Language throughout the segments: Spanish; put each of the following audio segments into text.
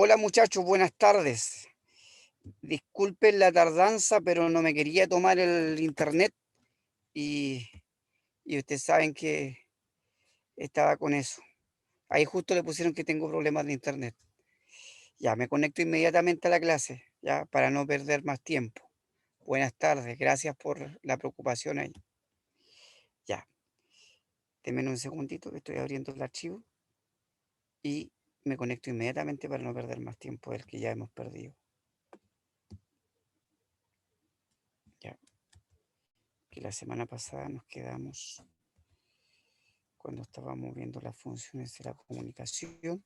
Hola muchachos, buenas tardes. Disculpen la tardanza, pero no me quería tomar el internet y, y ustedes saben que estaba con eso. Ahí justo le pusieron que tengo problemas de internet. Ya, me conecto inmediatamente a la clase, ya, para no perder más tiempo. Buenas tardes, gracias por la preocupación ahí. Ya, denme un segundito que estoy abriendo el archivo y me conecto inmediatamente para no perder más tiempo del que ya hemos perdido. Ya, que la semana pasada nos quedamos cuando estábamos viendo las funciones de la comunicación.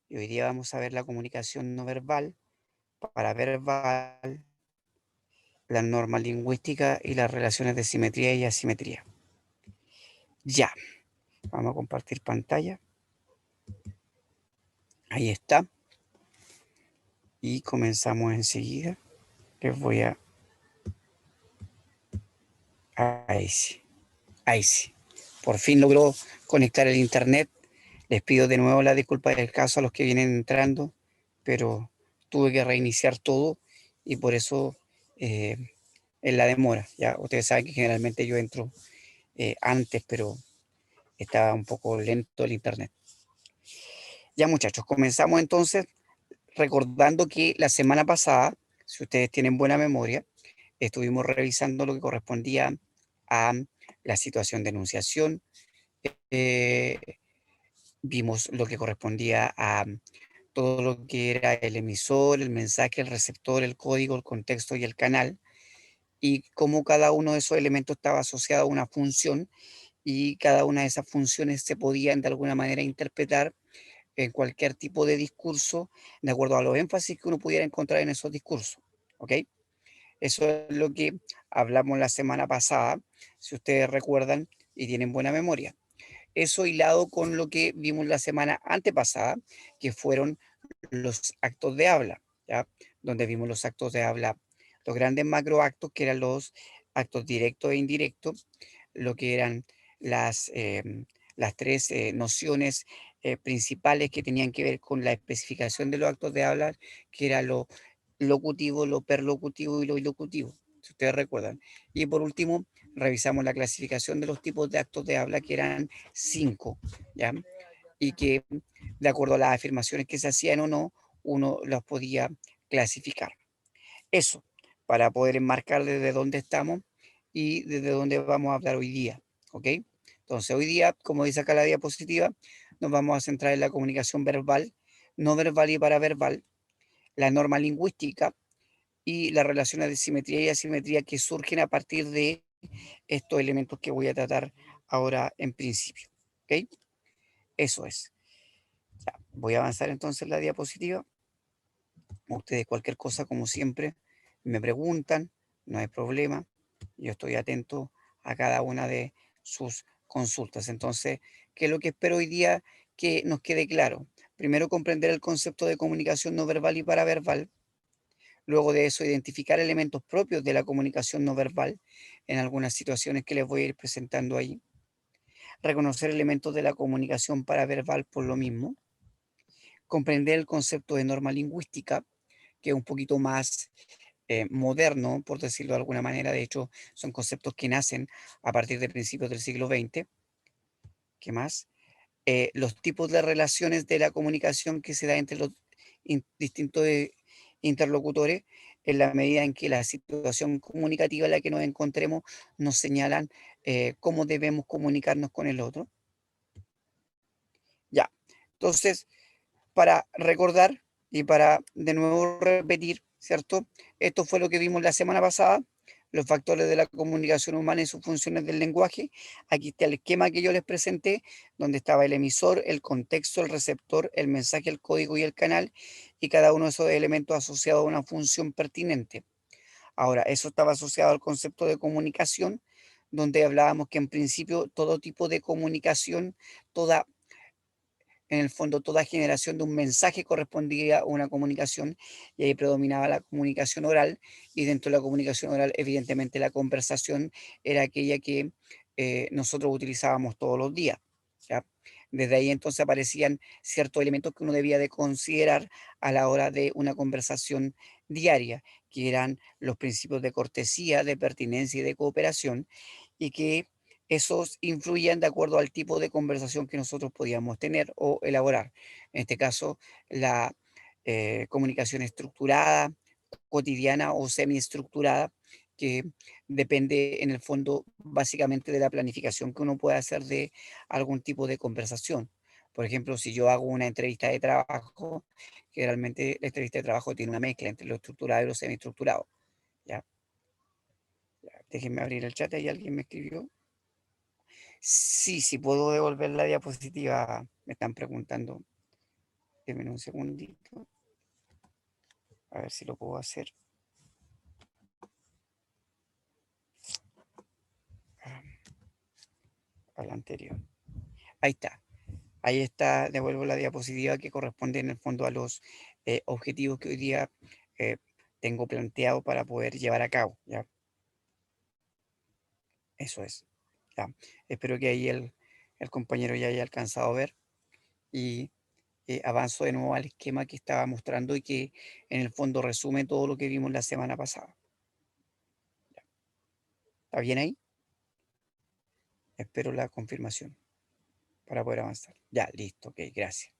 Y hoy día vamos a ver la comunicación no verbal, para verbal, la norma lingüística y las relaciones de simetría y asimetría. Ya, vamos a compartir pantalla. Ahí está. Y comenzamos enseguida. Les voy a... Ahí sí, ahí sí. Por fin logró conectar el internet. Les pido de nuevo la disculpa del caso a los que vienen entrando, pero tuve que reiniciar todo y por eso eh, en la demora. Ya ustedes saben que generalmente yo entro antes, pero estaba un poco lento el internet. Ya muchachos, comenzamos entonces recordando que la semana pasada, si ustedes tienen buena memoria, estuvimos revisando lo que correspondía a la situación de enunciación, eh, vimos lo que correspondía a todo lo que era el emisor, el mensaje, el receptor, el código, el contexto y el canal, y cómo cada uno de esos elementos estaba asociado a una función y cada una de esas funciones se podían de alguna manera interpretar en cualquier tipo de discurso de acuerdo a los énfasis que uno pudiera encontrar en esos discursos. ¿Ok? Eso es lo que hablamos la semana pasada, si ustedes recuerdan y tienen buena memoria. Eso hilado con lo que vimos la semana antepasada, que fueron los actos de habla, ¿ya? Donde vimos los actos de habla, los grandes macroactos, que eran los actos directos e indirectos, lo que eran las tres nociones principales que tenían que ver con la especificación de los actos de habla, que era lo locutivo, lo perlocutivo y lo ilocutivo, si ustedes recuerdan. Y por último, revisamos la clasificación de los tipos de actos de habla, que eran 5, ¿ya? Y que de acuerdo a las afirmaciones que se hacían o no, uno las podía clasificar. Eso, para poder enmarcar desde dónde estamos y desde dónde vamos a hablar hoy día, ¿ok? Entonces, hoy día, como dice acá la diapositiva, nos vamos a centrar en la comunicación verbal, no verbal y paraverbal, la norma lingüística y las relaciones de simetría y asimetría que surgen a partir de estos elementos que voy a tratar ahora en principio, ¿ok? Eso es. Ya, voy a avanzar entonces la diapositiva. Ustedes cualquier cosa, como siempre, me preguntan, no hay problema. Yo estoy atento a cada una de sus consultas. Entonces, ¿qué es lo que espero hoy día que nos quede claro? Primero, comprender el concepto de comunicación no verbal y paraverbal. Luego de eso, identificar elementos propios de la comunicación no verbal en algunas situaciones que les voy a ir presentando ahí. Reconocer elementos de la comunicación paraverbal por lo mismo. Comprender el concepto de norma lingüística, que es un poquito más moderno, por decirlo de alguna manera. De hecho, son conceptos que nacen a partir de principios del siglo XX. ¿Qué más? Los tipos de relaciones de la comunicación que se da entre los distintos interlocutores, en la medida en que la situación comunicativa en la que nos encontremos nos señalan cómo debemos comunicarnos con el otro. Ya, entonces, para recordar y para de nuevo repetir, ¿cierto? Esto fue lo que vimos la semana pasada, los factores de la comunicación humana y sus funciones del lenguaje. Aquí está el esquema que yo les presenté, donde estaba el emisor, el contexto, el receptor, el mensaje, el código y el canal, y cada uno de esos elementos asociado a una función pertinente. Ahora, eso estaba asociado al concepto de comunicación, donde hablábamos que en principio todo tipo de comunicación, toda en el fondo toda generación de un mensaje correspondía a una comunicación y ahí predominaba la comunicación oral y dentro de la comunicación oral evidentemente la conversación era aquella que nosotros utilizábamos todos los días, ¿ya? Desde ahí entonces aparecían ciertos elementos que uno debía de considerar a la hora de una conversación diaria, que eran los principios de cortesía, de pertinencia y de cooperación, y que esos influían de acuerdo al tipo de conversación que nosotros podíamos tener o elaborar. En este caso, la comunicación estructurada, cotidiana o semiestructurada, que depende en el fondo básicamente de la planificación que uno puede hacer de algún tipo de conversación. Por ejemplo, si yo hago una entrevista de trabajo, generalmente la entrevista de trabajo tiene una mezcla entre lo estructurado y lo semiestructurado. ¿Ya? Déjenme abrir el chat, ahí alguien me escribió. Sí, sí puedo devolver la diapositiva, me están preguntando. Denme un segundito, a ver si lo puedo hacer. A la anterior. Ahí está. Ahí está, devuelvo la diapositiva que corresponde en el fondo a los objetivos que hoy día eh, tengo planteado para poder llevar a cabo. ¿Ya? Eso es. Ya. Espero que ahí el compañero ya haya alcanzado a ver y avanzo de nuevo al esquema que estaba mostrando y que en el fondo resume todo lo que vimos la semana pasada. ¿Está bien ahí? Espero la confirmación para poder avanzar. Ya, listo, ok, gracias.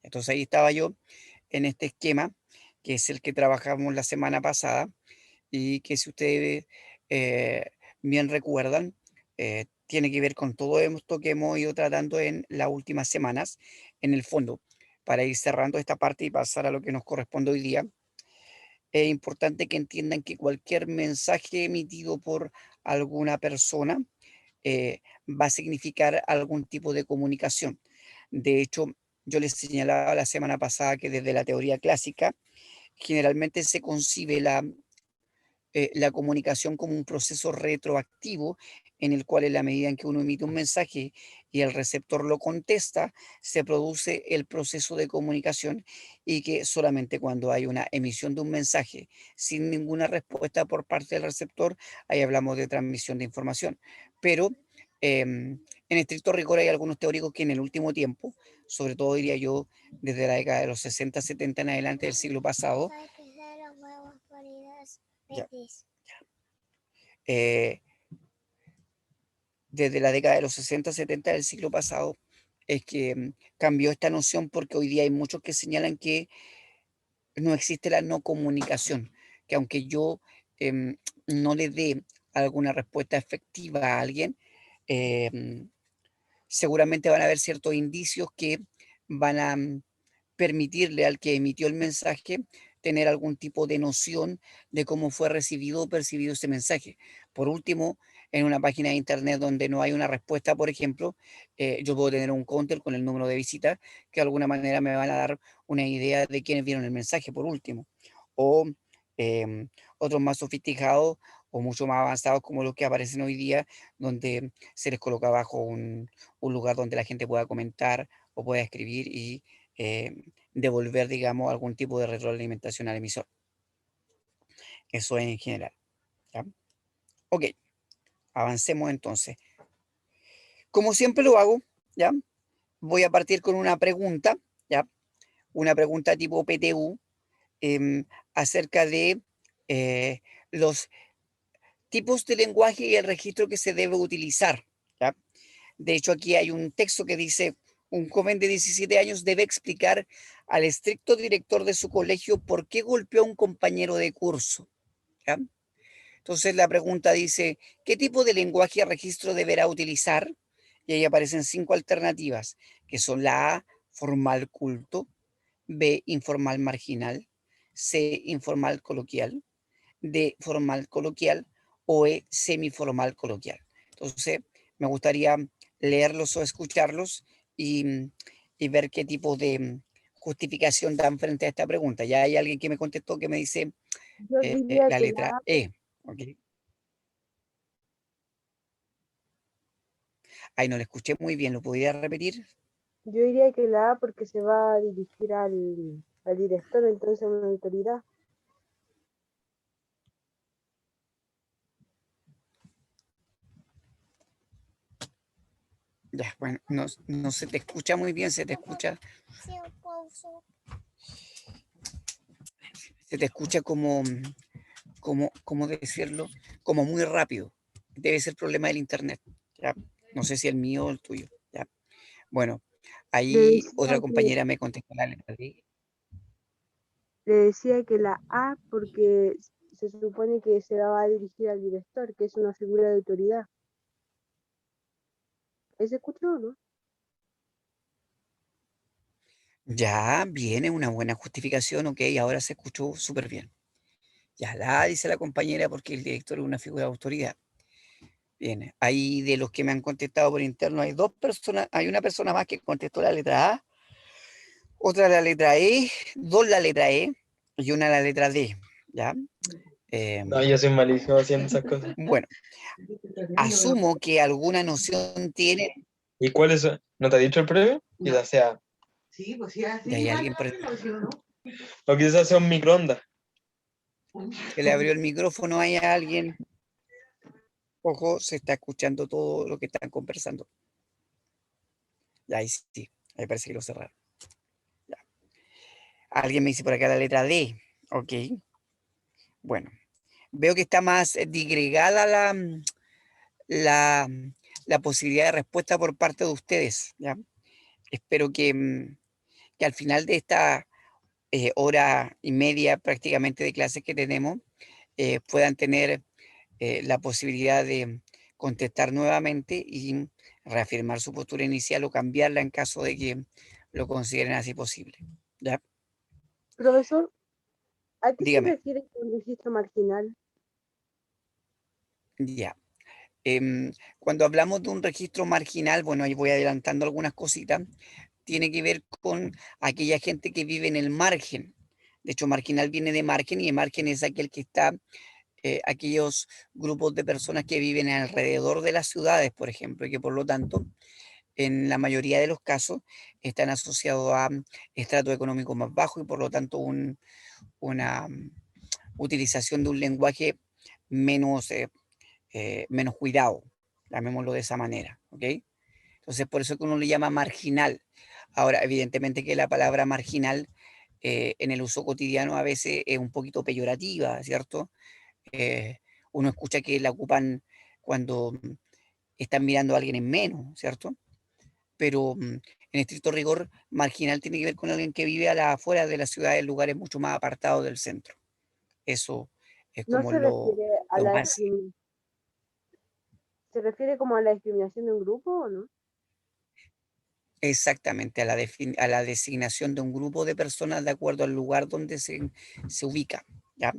Entonces ahí estaba yo en este esquema, que es el que trabajamos la semana pasada y que si ustedes eh, bien recuerdan, tiene que ver con todo esto que hemos ido tratando en las últimas semanas. En el fondo, para ir cerrando esta parte y pasar a lo que nos corresponde hoy día, es importante que entiendan que cualquier mensaje emitido por alguna persona va a significar algún tipo de comunicación. De hecho, yo les señalaba la semana pasada que desde la teoría clásica generalmente se concibe la comunicación como un proceso retroactivo en el cual en la medida en que uno emite un mensaje y el receptor lo contesta, se produce el proceso de comunicación y que solamente cuando hay una emisión de un mensaje sin ninguna respuesta por parte del receptor, ahí hablamos de transmisión de información. Pero en estricto rigor hay algunos teóricos que en el último tiempo, sobre todo diría yo desde la década de los 60, 70 en adelante del siglo pasado, ya, eh, desde la década de los 60, 70 del siglo pasado, es que cambió esta noción porque hoy día hay muchos que señalan que no existe la no comunicación, que aunque yo no le dé alguna respuesta efectiva a alguien, em, seguramente van a haber ciertos indicios que van a permitirle al que emitió el mensaje tener algún tipo de noción de cómo fue recibido o percibido ese mensaje. Por último, en una página de internet donde no hay una respuesta, por ejemplo, yo puedo tener un counter con el número de visitas que de alguna manera me van a dar una idea de quiénes vieron el mensaje, por último. O otros más sofisticados o mucho más avanzados como los que aparecen hoy día, donde se les coloca abajo un lugar donde la gente pueda comentar o pueda escribir y devolver, digamos, algún tipo de retroalimentación al emisor. Eso es en general. ¿Ya? Ok, avancemos entonces. Como siempre lo hago, ¿ya? Voy a partir con una pregunta, ¿ya? Una pregunta tipo PTU acerca de eh, los tipos de lenguaje y el registro que se debe utilizar, ¿ya? De hecho, aquí hay un texto que dice, un joven de 17 años debe explicar al estricto director de su colegio por qué golpeó a un compañero de curso. ¿Ya? Entonces la pregunta dice, ¿qué tipo de lenguaje y registro deberá utilizar? Y ahí aparecen 5 alternativas, que son la A, formal culto, B, informal marginal, C, informal coloquial, D, formal coloquial o E, semiformal coloquial. Entonces, me gustaría leerlos o escucharlos y, y ver qué tipo de justificación dan frente a esta pregunta. Ya hay alguien que me contestó que me dice Yo diría la que letra la, E. ¿Okay? Ay, no le escuché muy bien, ¿lo podría repetir? yo diría que la A porque se va a dirigir al director, entonces a una autoridad. Ya, bueno, no, no se te escucha muy bien, se te escucha como, ¿cómo decirlo? Como muy rápido. Debe ser problema del internet, ¿ya? No sé si el mío o el tuyo, ¿ya? Bueno, Le ahí decía otra que, compañera me contestó la letra D. le decía que la A porque se supone que se la va a dirigir al director, que es una figura de autoridad. ¿Ese escuchó o no? Ya viene una buena justificación, ok, ahora se escuchó súper bien. Ya la dice la compañera porque el director es una figura de autoridad. Bien, ahí de los que me han contestado por interno hay dos personas, hay una persona más que contestó la letra A, otra la letra E, dos la letra E y una la letra D, ¿ya? No, Em, yo soy malísimo haciendo esas cosas. bueno, asumo que alguna noción tienen. ¿Y cuál es? ¿No te ha dicho el premio? No. Quizás sea, Sí, pues sí, Y así hay igual alguien por rápido, ¿sí o no? o quizás sea un microondas. se le abrió el micrófono, hay alguien, ojo, se está escuchando todo lo que están conversando. Ya ahí sí, ahí parece que lo cerraron. Ya. Alguien me dice por acá la letra D, ok, bueno, veo que está más digregada la, la posibilidad de respuesta por parte de ustedes, ¿ya? Espero que al final de esta hora y media prácticamente de clases que tenemos, puedan tener la posibilidad de contestar nuevamente y reafirmar su postura inicial o cambiarla en caso de que lo consideren así posible. ¿Ya? Profesor, ¿a qué se Dígame, refiere con registro marginal? ya. Cuando hablamos de un registro marginal, bueno, ahí voy adelantando algunas cositas, tiene que ver con aquella gente que vive en el margen. De hecho, marginal viene de margen y el margen es aquel que está, aquellos grupos de personas que viven alrededor de las ciudades, por ejemplo, y que por lo tanto, en la mayoría de los casos, están asociados a estrato económico más bajo y por lo tanto una utilización de un lenguaje menos, menos cuidado, llamémoslo de esa manera, ¿ok? Entonces, por eso que uno le llama marginal. Ahora, evidentemente que la palabra marginal en el uso cotidiano a veces es un poquito peyorativa, ¿cierto? Eh, Uno escucha que la ocupan cuando están mirando a alguien en menos, ¿cierto? Pero en estricto rigor, marginal tiene que ver con alguien que vive a las afueras de la ciudad, en lugares mucho más apartados del centro. Eso es No como se refiere a lo la más ¿se refiere como a la discriminación de un grupo o no? exactamente a la designación de un grupo de personas de acuerdo al lugar donde se ubica. ¿Ya?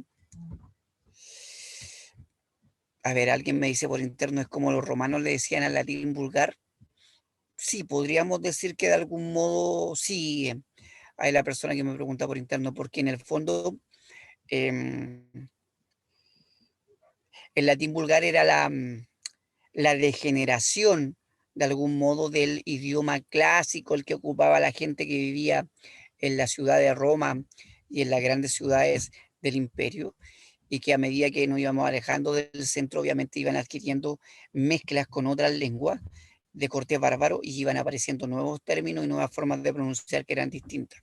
A ver, alguien me dice por interno, es como los romanos le decían al latín vulgar. Sí, podríamos decir que de algún modo sí. Hay la persona que me pregunta por interno, porque en el fondo em, el latín vulgar era la degeneración de algún modo del idioma clásico, el que ocupaba la gente que vivía en la ciudad de Roma y en las grandes ciudades del imperio, y que a medida que nos íbamos alejando del centro, obviamente iban adquiriendo mezclas con otras lenguas de corte bárbaro y iban apareciendo nuevos términos y nuevas formas de pronunciar que eran distintas.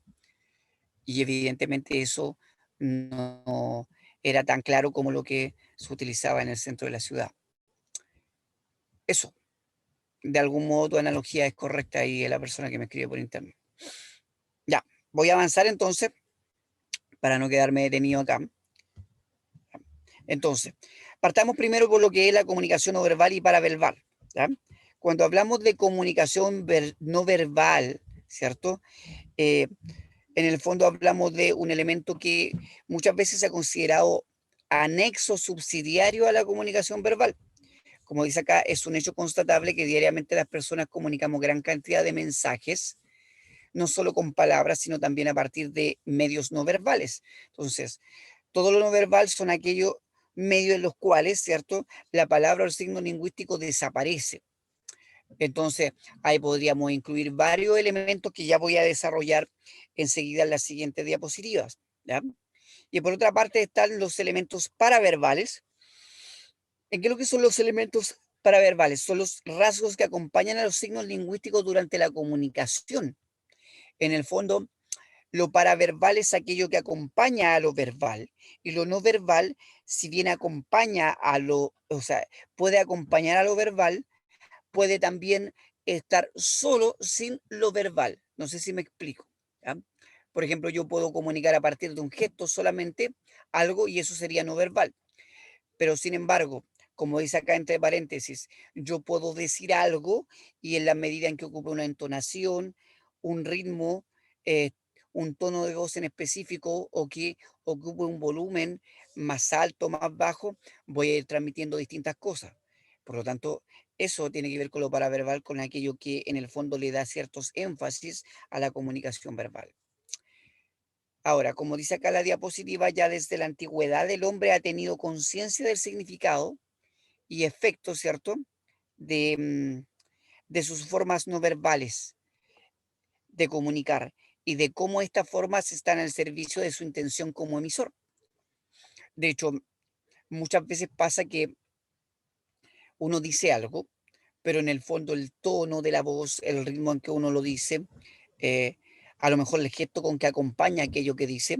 Y evidentemente eso no era tan claro como lo que se utilizaba en el centro de la ciudad. Eso, de algún modo tu analogía es correcta y de la persona que me escribe por internet. Ya, voy a avanzar entonces para no quedarme detenido acá. Entonces, partamos primero por lo que es la comunicación no verbal y paraverbal. ¿Ya? Cuando hablamos de comunicación no verbal, ¿cierto? En el fondo hablamos de un elemento que muchas veces se ha considerado anexo subsidiario a la comunicación verbal. Como dice acá, es un hecho constatable que diariamente las personas comunicamos gran cantidad de mensajes, no solo con palabras, sino también a partir de medios no verbales. Entonces, todo lo no verbal son aquellos medios en los cuales, ¿cierto?, la palabra o el signo lingüístico desaparece. Entonces, ahí podríamos incluir varios elementos que ya voy a desarrollar enseguida en las siguientes diapositivas. ¿Ya? Y por otra parte están los elementos paraverbales. ¿En qué es lo que son los elementos paraverbales son los rasgos que acompañan a los signos lingüísticos durante la comunicación. En el fondo, lo paraverbal es aquello que acompaña a lo verbal, y lo no verbal, si bien acompaña a lo, o sea, puede acompañar a lo verbal, puede también estar solo sin lo verbal. No sé si me explico, ¿ya? Por ejemplo, yo puedo comunicar a partir de un gesto solamente algo y eso sería no verbal. Pero sin embargo, como dice acá entre paréntesis, yo puedo decir algo y en la medida en que ocupe una entonación, un ritmo, eh, un tono de voz en específico o que ocupe un volumen más alto, más bajo, voy a ir transmitiendo distintas cosas. Por lo tanto, eso tiene que ver con lo paraverbal, con aquello que en el fondo le da ciertos énfasis a la comunicación verbal. Ahora, como dice acá la diapositiva, ya desde la antigüedad el hombre ha tenido conciencia del significado y efecto, ¿cierto? De, de sus formas no verbales de comunicar y de cómo estas formas están al servicio de su intención como emisor. De hecho, muchas veces pasa que uno dice algo, pero en el fondo el tono de la voz, el ritmo en que uno lo dice, eh, a lo mejor el gesto con que acompaña aquello que dice,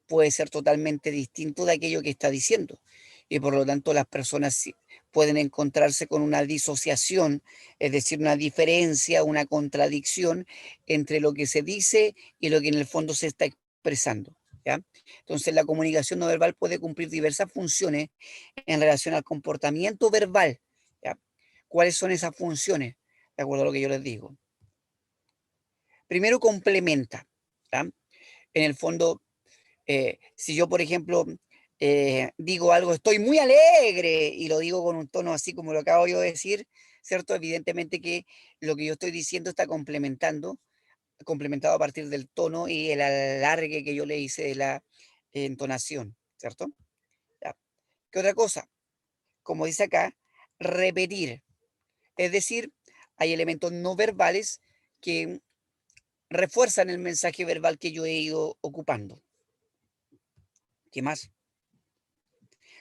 puede ser totalmente distinto de aquello que está diciendo. Y por lo tanto las personas pueden encontrarse con una disociación, es decir, una diferencia, una contradicción entre lo que se dice y lo que en el fondo se está expresando, ¿ya? Entonces la comunicación no verbal puede cumplir diversas funciones en relación al comportamiento verbal, ¿ya? ¿Cuáles son esas funciones? De acuerdo a lo que yo les digo. Primero, complementa, ¿ya? En el fondo, si yo, por ejemplo, digo algo, estoy muy alegre, y lo digo con un tono así como lo acabo yo de decir, ¿cierto? Evidentemente que lo que yo estoy diciendo está complementado a partir del tono y el alargue que yo le hice de la entonación, ¿cierto? ¿Ya? ¿Qué otra cosa? Como dice acá, repetir. Es decir, hay elementos no verbales que refuerzan el mensaje verbal que yo he ido ocupando. ¿Qué más?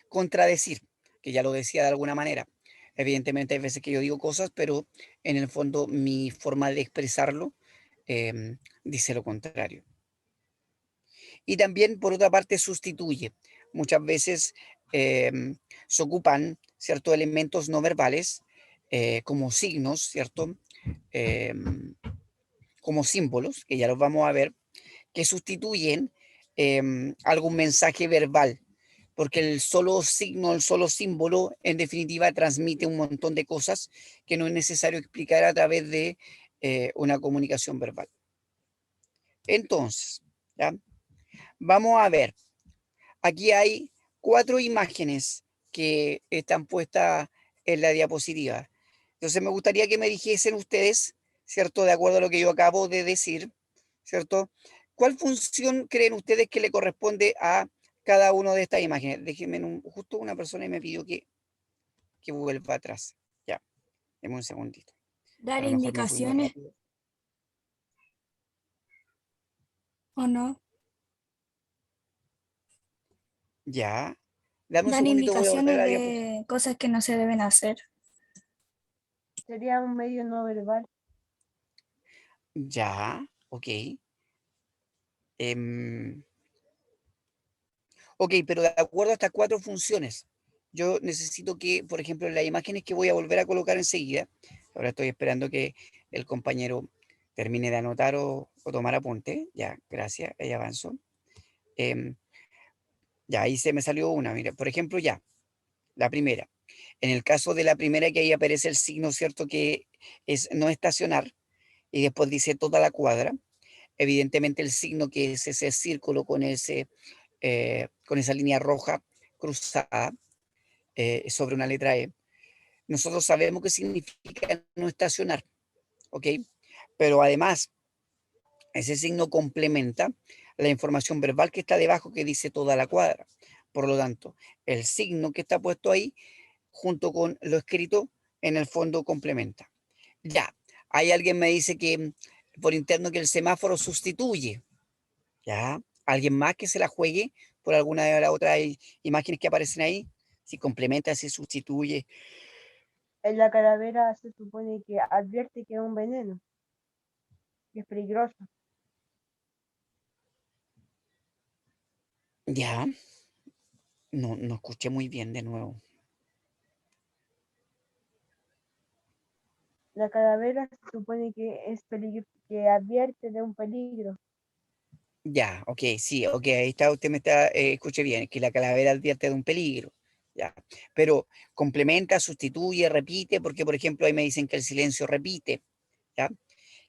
Contradecir, que ya lo decía de alguna manera. Evidentemente hay veces que yo digo cosas, pero en el fondo mi forma de expresarlo dice lo contrario. Y también, por otra parte, sustituye. Muchas veces se ocupan ciertos elementos no verbales como signos, ¿cierto? Como símbolos, que ya los vamos a ver, que sustituyen algún mensaje verbal, porque el solo signo, el solo símbolo, en definitiva, transmite un montón de cosas que no es necesario explicar a través de una comunicación verbal. Entonces, ¿ya? Vamos a ver, aquí hay 4 imágenes que están puestas en la diapositiva. Entonces me gustaría que me dijesen ustedes, ¿cierto? De acuerdo a lo que yo acabo de decir, ¿cierto? ¿Cuál función creen ustedes que le corresponde a cada una de estas imágenes? Déjenme justo una persona y me pidió que vuelva atrás. Ya, denme un segundito. A Dar lo mejor me fui muy indicaciones rápido. o no. Ya, dame un Dan segundito, voy a volver a indicaciones la diapositiva. de cosas que no se deben hacer. Sería un medio no verbal. Ya, ok. Em, ok, pero de acuerdo a estas 4 funciones, yo necesito que, por ejemplo, en las imágenes que voy a volver a colocar enseguida, ahora estoy esperando que el compañero termine de anotar o tomar apunte. Ya, gracias, ahí avanzo. Em, ya, ahí se me salió una, mira, por ejemplo, ya, la primera. En el caso de la primera, que ahí aparece el signo, ¿cierto? Que es no estacionar, y después dice toda la cuadra. Evidentemente el signo que es ese círculo con esa línea roja cruzada sobre una letra E, nosotros sabemos qué significa no estacionar, ¿ok? Pero además, ese signo complementa la información verbal que está debajo que dice toda la cuadra. Por lo tanto, el signo que está puesto ahí, junto con lo escrito, en el fondo complementa. Ya, hay alguien me dice que por interno que el semáforo sustituye. Ya, alguien más que se la juegue por alguna de las otras imágenes que aparecen ahí, si complementa, si sustituye. En la calavera se supone que advierte que es un veneno, que es peligroso. Ya, no escuché muy bien de nuevo. La calavera se supone que es que advierte de un peligro. Ya, ok, sí, ok, ahí está, usted me está, escuche bien, que la calavera advierte de un peligro, ya, pero complementa, sustituye, repite, porque por ejemplo ahí me dicen que el silencio repite, ya,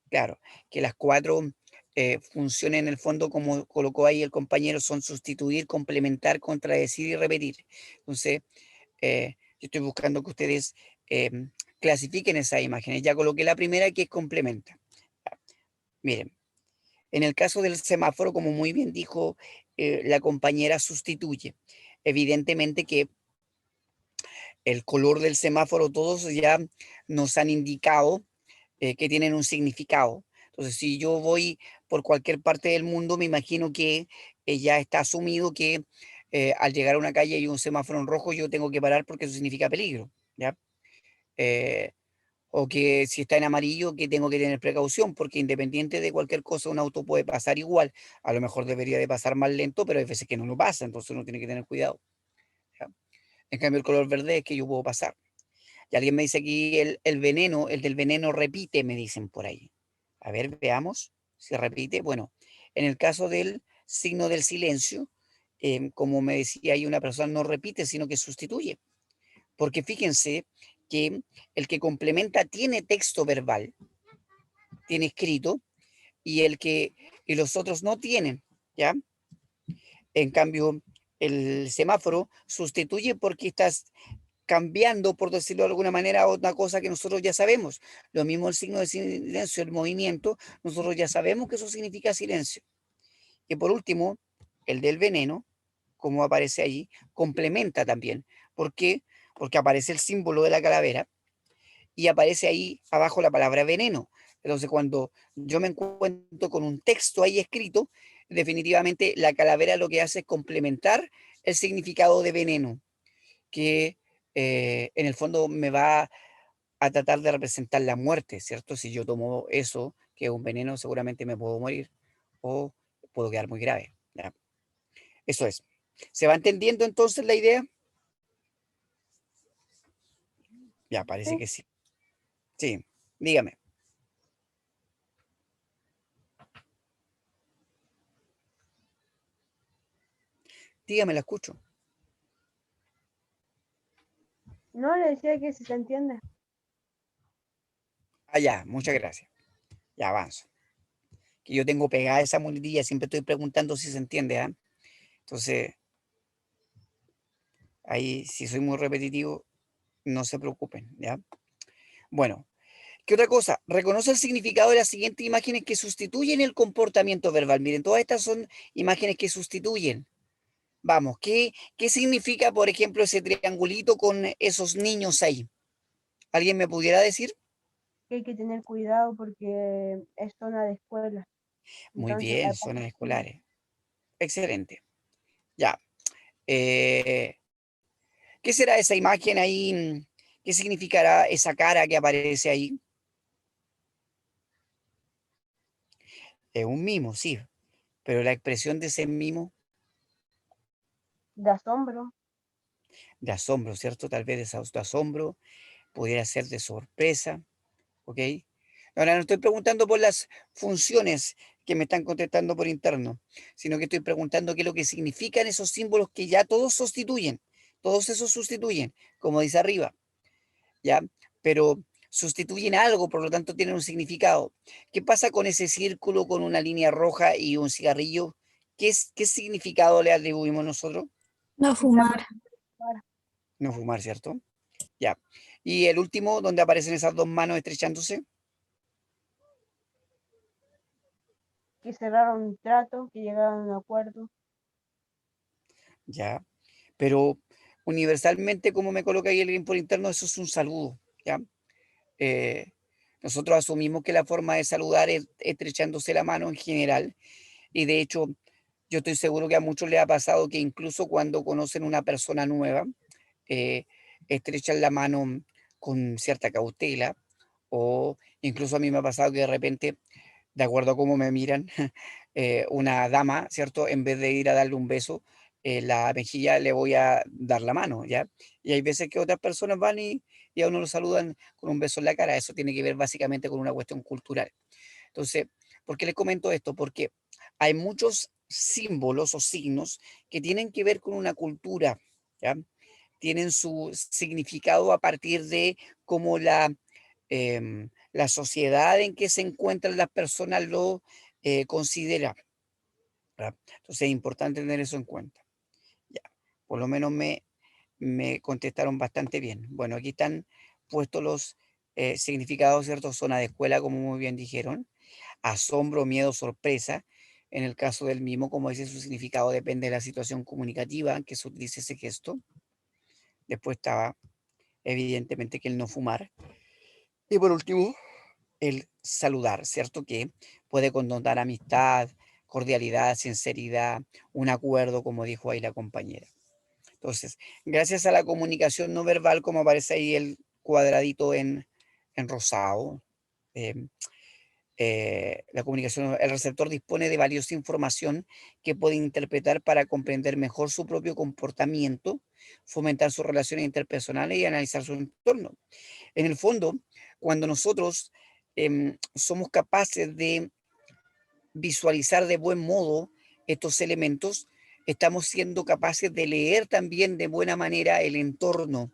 claro, que las cuatro funciones en el fondo, como colocó ahí el compañero, son sustituir, complementar, contradecir y repetir. Entonces, yo estoy buscando que ustedes clasifiquen esas imágenes. Ya coloqué la primera que es complementa. Miren. En el caso del semáforo, como muy bien dijo la compañera, sustituye. Evidentemente que el color del semáforo todos ya nos han indicado que tienen un significado. Entonces, si yo voy por cualquier parte del mundo, me imagino que ya está asumido que al llegar a una calle y un semáforo en rojo, yo tengo que parar porque eso significa peligro, ¿ya? Eh, o que si está en amarillo, que tengo que tener precaución, porque independiente de cualquier cosa, un auto puede pasar igual. A lo mejor debería de pasar más lento, pero hay veces que no lo pasa, entonces uno tiene que tener cuidado, ¿ya? En cambio, el color verde es que yo puedo pasar. Y alguien me dice aquí el veneno, el del veneno repite, me dicen por ahí. A ver, veamos si repite. Bueno, en el caso del signo del silencio, como me decía ahí una persona, no repite, sino que sustituye. Porque fíjense que el que complementa tiene texto verbal, tiene escrito, y los otros no tienen, ¿ya? En cambio, el semáforo sustituye porque estás cambiando, por decirlo de alguna manera, a otra cosa que nosotros ya sabemos. Lo mismo el signo de silencio, el movimiento, nosotros ya sabemos que eso significa silencio. Y por último, el del veneno, como aparece allí, complementa también. ¿Por qué? Porque aparece el símbolo de la calavera y aparece ahí abajo la palabra veneno. Entonces, cuando yo me encuentro con un texto ahí escrito, definitivamente la calavera lo que hace es complementar el significado de veneno, que en el fondo me va a tratar de representar la muerte, ¿cierto? Si yo tomo eso, que es un veneno, seguramente me puedo morir o puedo quedar muy grave, ¿ya? Eso es. ¿Se va entendiendo entonces la idea? Ya, parece Sí, que sí. Sí, dígame. Dígame, la escucho. no le decía que si se entiende. Ah, ya, muchas gracias. Ya avanzo. Que yo tengo pegada esa muletilla, siempre estoy preguntando si se entiende, ¿ah? Entonces, ahí si soy muy repetitivo, no se preocupen, ¿ya? Bueno, ¿qué otra cosa? Reconoce el significado de las siguientes imágenes que sustituyen el comportamiento verbal. Miren, todas estas son imágenes que sustituyen. Vamos, ¿qué significa, por ejemplo, ese triangulito con esos niños ahí? ¿Alguien me pudiera decir? Que hay que tener cuidado porque es zona de escuela. Muy Entonces bien, hay pocos zonas niños. escolares. Excelente. Ya. Eh, ¿Qué será esa imagen ahí? ¿Qué significará esa cara que aparece ahí? Es un mimo, sí, pero la expresión de ese mimo De asombro. de asombro, ¿cierto? Tal vez de asombro, pudiera ser de sorpresa, ¿ok? Ahora no estoy preguntando por las funciones que me están contestando por interno, sino que estoy preguntando qué es lo que significan esos símbolos que ya todos sustituyen, todos esos sustituyen, como dice arriba, ¿ya? Pero sustituyen algo, por lo tanto tienen un significado. ¿Qué pasa con ese círculo con una línea roja y un cigarrillo? ¿Qué significado le atribuimos nosotros? No Que está fumar. para No fumar, ¿cierto? Ya. Y el último, donde aparecen esas dos manos estrechándose, que cerraron un trato, que llegaron a un acuerdo. ya. Pero universalmente, como me coloca ahí alguien por interno, eso es un saludo, ¿ya? Eh, Nosotros asumimos que la forma de saludar es estrechándose la mano en general, y de hecho, yo estoy seguro que a muchos les ha pasado que incluso cuando conocen una persona nueva, eh, estrechan la mano con cierta cautela, o incluso a mí me ha pasado que de repente, de acuerdo a cómo me miran, una dama, ¿cierto? En vez de ir a darle un beso en la mejilla, le voy a dar la mano, ¿ya? Y hay veces que otras personas van y a uno lo saludan con un beso en la cara. Eso tiene que ver básicamente con una cuestión cultural. Entonces, ¿por qué les comento esto? Porque hay muchos símbolos o signos que tienen que ver con una cultura, ¿ya? Tienen su significado a partir de cómo la sociedad en que se encuentran las personas lo considera, ¿verdad? Entonces es importante tener eso en cuenta. Ya, por lo menos me contestaron bastante bien. Bueno, aquí están puestos los significados, ¿cierto? Zona de escuela, como muy bien dijeron. Asombro, miedo, sorpresa. En el caso del mimo, como dice, su significado depende de la situación comunicativa en que se utilice ese gesto. Después estaba, evidentemente, que el no fumar. Y por último, el saludar, ¿cierto? Que puede connotar amistad, cordialidad, sinceridad, un acuerdo, como dijo ahí la compañera. Entonces, gracias a la comunicación no verbal, como aparece ahí el cuadradito en rosado, em, la comunicación, el receptor dispone de valiosa información que puede interpretar para comprender mejor su propio comportamiento, fomentar sus relaciones interpersonales y analizar su entorno. En el fondo, cuando nosotros somos capaces de visualizar de buen modo estos elementos, estamos siendo capaces de leer también de buena manera el entorno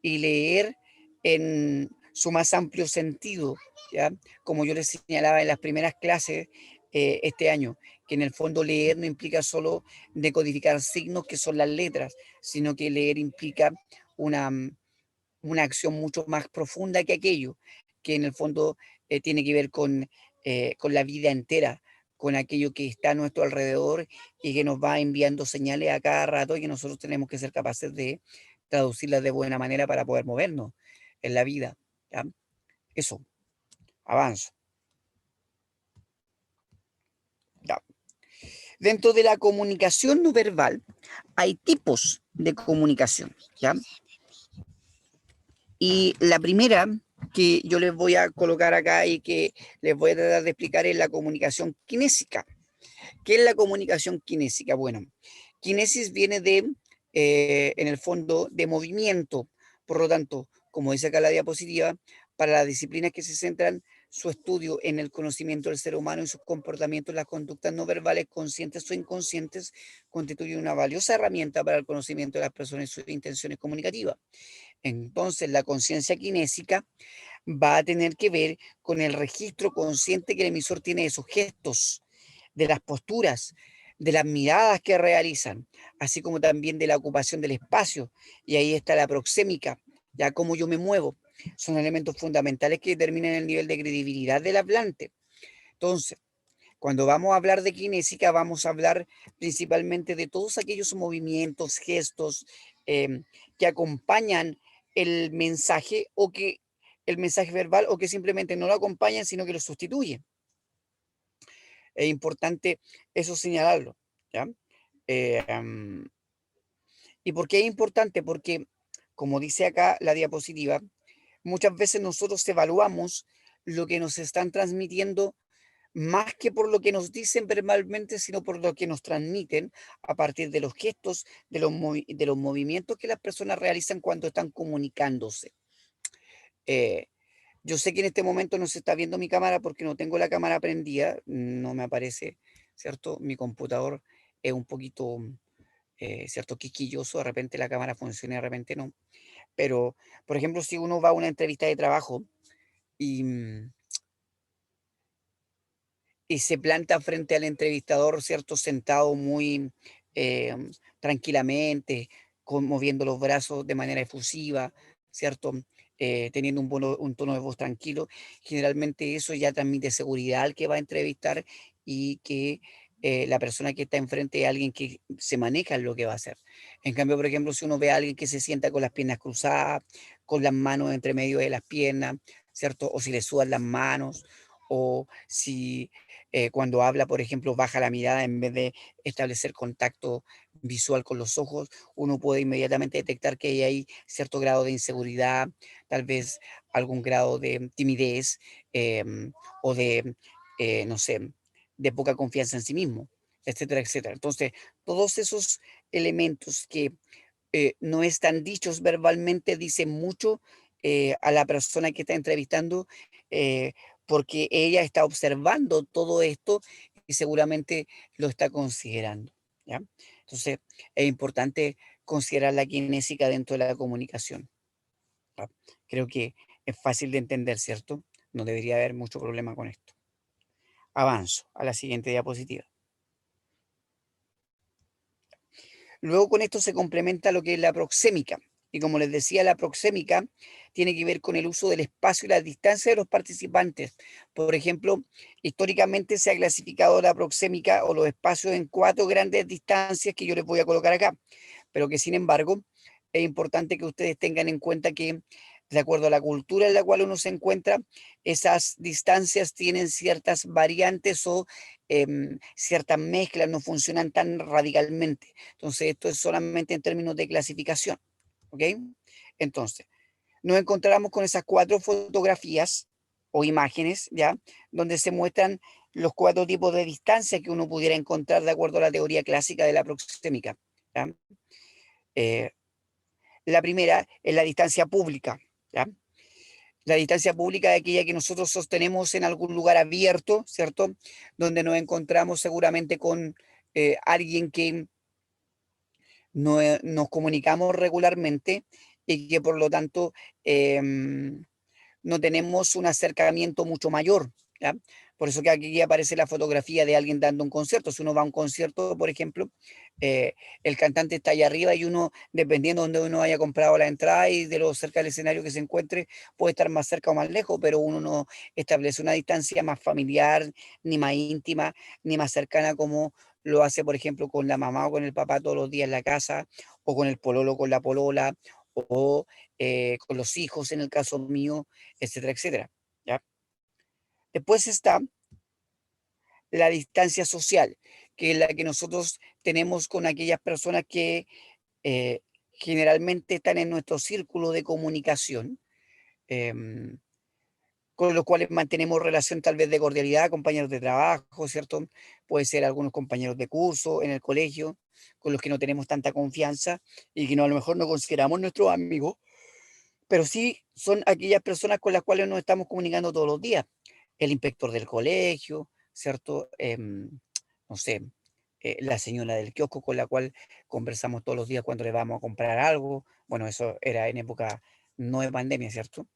y leer en su más amplio sentido, ¿ya? Como yo les señalaba en las primeras clases este año, que en el fondo leer no implica solo decodificar signos que son las letras, sino que leer implica una, una acción mucho más profunda que aquello, que en el fondo tiene que ver con la vida entera, con aquello que está a nuestro alrededor y que nos va enviando señales a cada rato y que nosotros tenemos que ser capaces de traducirlas de buena manera para poder movernos en la vida. ¿Ya? Eso, avanzo. Ya. Dentro de la comunicación no verbal hay tipos de comunicación, ¿ya? Y la primera que yo les voy a colocar acá y que les voy a tratar de explicar es la comunicación kinésica. ¿Qué es la comunicación kinésica? Bueno, kinesis viene en el fondo, de movimiento. Por lo tanto, como dice acá la diapositiva, para las disciplinas que se centran su estudio en el conocimiento del ser humano y sus comportamientos, las conductas no verbales, conscientes o inconscientes, constituyen una valiosa herramienta para el conocimiento de las personas y sus intenciones comunicativas. Entonces, la conciencia kinésica va a tener que ver con el registro consciente que el emisor tiene de sus gestos, de las posturas, de las miradas que realizan, así como también de la ocupación del espacio. Y ahí está la proxémica, ya cómo yo me muevo. Son elementos fundamentales que determinan el nivel de credibilidad del hablante. Entonces, cuando vamos a hablar de kinésica, vamos a hablar principalmente de todos aquellos movimientos, gestos que acompañan el mensaje o que el mensaje verbal o que simplemente no lo acompañan, sino que lo sustituyen. Es importante eso señalarlo, ¿ya? ¿Y por qué es importante? Porque, como dice acá la diapositiva, muchas veces nosotros evaluamos lo que nos están transmitiendo más que por lo que nos dicen verbalmente, sino por lo que nos transmiten a partir de los gestos, de los movimientos que las personas realizan cuando están comunicándose. Eh, yo sé que en este momento no se está viendo mi cámara porque no tengo la cámara prendida, no me aparece, ¿cierto? Mi computador es un poquito, ¿cierto? Quisquilloso, de repente la cámara funciona, de repente no. Pero, por ejemplo, si uno va a una entrevista de trabajo y, y se planta frente al entrevistador, ¿cierto? Sentado muy eh, tranquilamente, moviendo los brazos de manera efusiva, ¿cierto? Teniendo un tono de voz tranquilo. Generalmente eso ya transmite seguridad al que va a entrevistar y que la persona que está enfrente es alguien que se maneja en lo que va a hacer. En cambio, por ejemplo, si uno ve a alguien que se sienta con las piernas cruzadas, con las manos entre medio de las piernas, ¿cierto? O si le sudan las manos, o si cuando habla, por ejemplo, baja la mirada en vez de establecer contacto visual con los ojos, uno puede inmediatamente detectar que hay cierto grado de inseguridad, tal vez algún grado de timidez o de, no sé, de poca confianza en sí mismo, etcétera, etcétera. Entonces, todos esos elementos que no están dichos verbalmente dicen mucho a la persona que está entrevistando porque ella está observando todo esto y seguramente lo está considerando. ¿Ya? Entonces, es importante considerar la kinésica dentro de la comunicación. ¿Ya? Creo que es fácil de entender, ¿cierto? No debería haber mucho problema con esto. Avanzo a la siguiente diapositiva. Luego con esto se complementa lo que es la proxémica. Y como les decía, la proxémica tiene que ver con el uso del espacio y la distancia de los participantes. Por ejemplo, históricamente se ha clasificado la proxémica o los espacios en 4 grandes distancias que yo les voy a colocar acá, pero que sin embargo es importante que ustedes tengan en cuenta que de acuerdo a la cultura en la cual uno se encuentra, esas distancias tienen ciertas variantes o ciertas mezclas, no funcionan tan radicalmente. Entonces, esto es solamente en términos de clasificación. ¿Ok? Entonces, nos encontramos con esas 4 fotografías o imágenes, ¿ya? Donde se muestran los 4 tipos de distancia que uno pudiera encontrar de acuerdo a la teoría clásica de la proxémica. ¿Ya? La primera es la distancia pública, ¿ya? La distancia pública es aquella que nosotros sostenemos en algún lugar abierto, ¿cierto? Donde nos encontramos seguramente con alguien que nos comunicamos regularmente y que por lo tanto no tenemos un acercamiento mucho mayor, ¿ya? Por eso que aquí aparece la fotografía de alguien dando un concierto. Si uno va a un concierto, por ejemplo, el cantante está allá arriba y uno, dependiendo de donde uno haya comprado la entrada y de lo cerca del escenario que se encuentre, puede estar más cerca o más lejos, pero uno no establece una distancia más familiar, ni más íntima, ni más cercana como lo hace, por ejemplo, con la mamá o con el papá todos los días en la casa, o con el pololo con la polola, o con los hijos, en el caso mío, etcétera, etcétera. ¿Ya? Después está la distancia social, que es la que nosotros tenemos con aquellas personas que generalmente están en nuestro círculo de comunicación, em, con los cuales mantenemos relación tal vez de cordialidad, compañeros de trabajo, ¿cierto? Puede ser algunos compañeros de curso en el colegio, con los que no tenemos tanta confianza y que no, a lo mejor no consideramos nuestros amigos, pero sí son aquellas personas con las cuales nos estamos comunicando todos los días. El inspector del colegio, ¿cierto? No sé, la señora del kiosco con la cual conversamos todos los días cuando le vamos a comprar algo. Bueno, eso era en época no de pandemia, ¿cierto?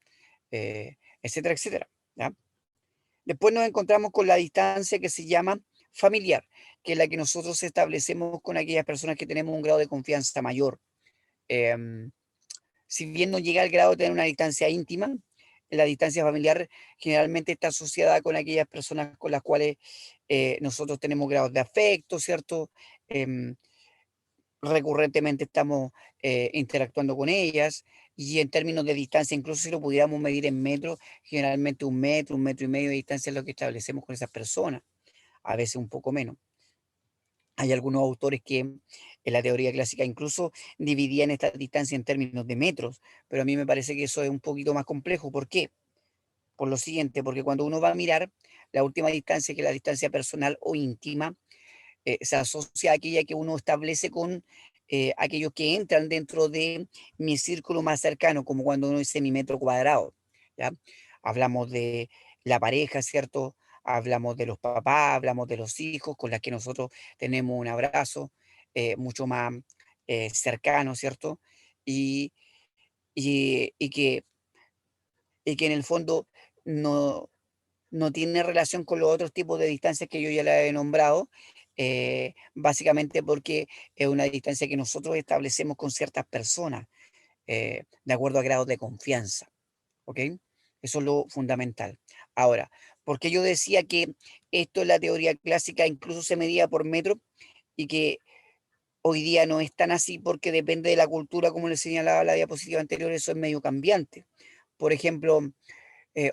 Etcétera, etcétera. ¿Ya? Después nos encontramos con la distancia que se llama familiar, que es la que nosotros establecemos con aquellas personas que tenemos un grado de confianza mayor. Em, si bien no llega al grado de tener una distancia íntima, la distancia familiar generalmente está asociada con aquellas personas con las cuales nosotros tenemos grados de afecto, ¿cierto? Em, recurrentemente estamos interactuando con ellas y en términos de distancia, incluso si lo pudiéramos medir en metros, generalmente 1 metro y medio de distancia es lo que establecemos con esas personas, a veces un poco menos. Hay algunos autores que en la teoría clásica incluso dividían esta distancia en términos de metros, pero a mí me parece que eso es un poquito más complejo. ¿Por qué? Por lo siguiente, porque cuando uno va a mirar la última distancia, que es la distancia personal o íntima, se asocia a aquella que uno establece con aquellos que entran dentro de mi círculo más cercano, como cuando uno dice mi metro cuadrado, ¿ya? Hablamos de la pareja, ¿cierto? Hablamos de los papás, hablamos de los hijos, con las que nosotros tenemos un abrazo mucho más cercano, ¿cierto? Y, y que en el fondo no, no tiene relación con los otros tipos de distancias que yo ya le he nombrado, básicamente porque es una distancia que nosotros establecemos con ciertas personas, de acuerdo a grados de confianza, ¿ok? Eso es lo fundamental. Ahora, ¿por qué yo decía que esto en la teoría clásica incluso se medía por metro y que hoy día no es tan así porque depende de la cultura, como les señalaba la diapositiva anterior, eso es medio cambiante? Por ejemplo,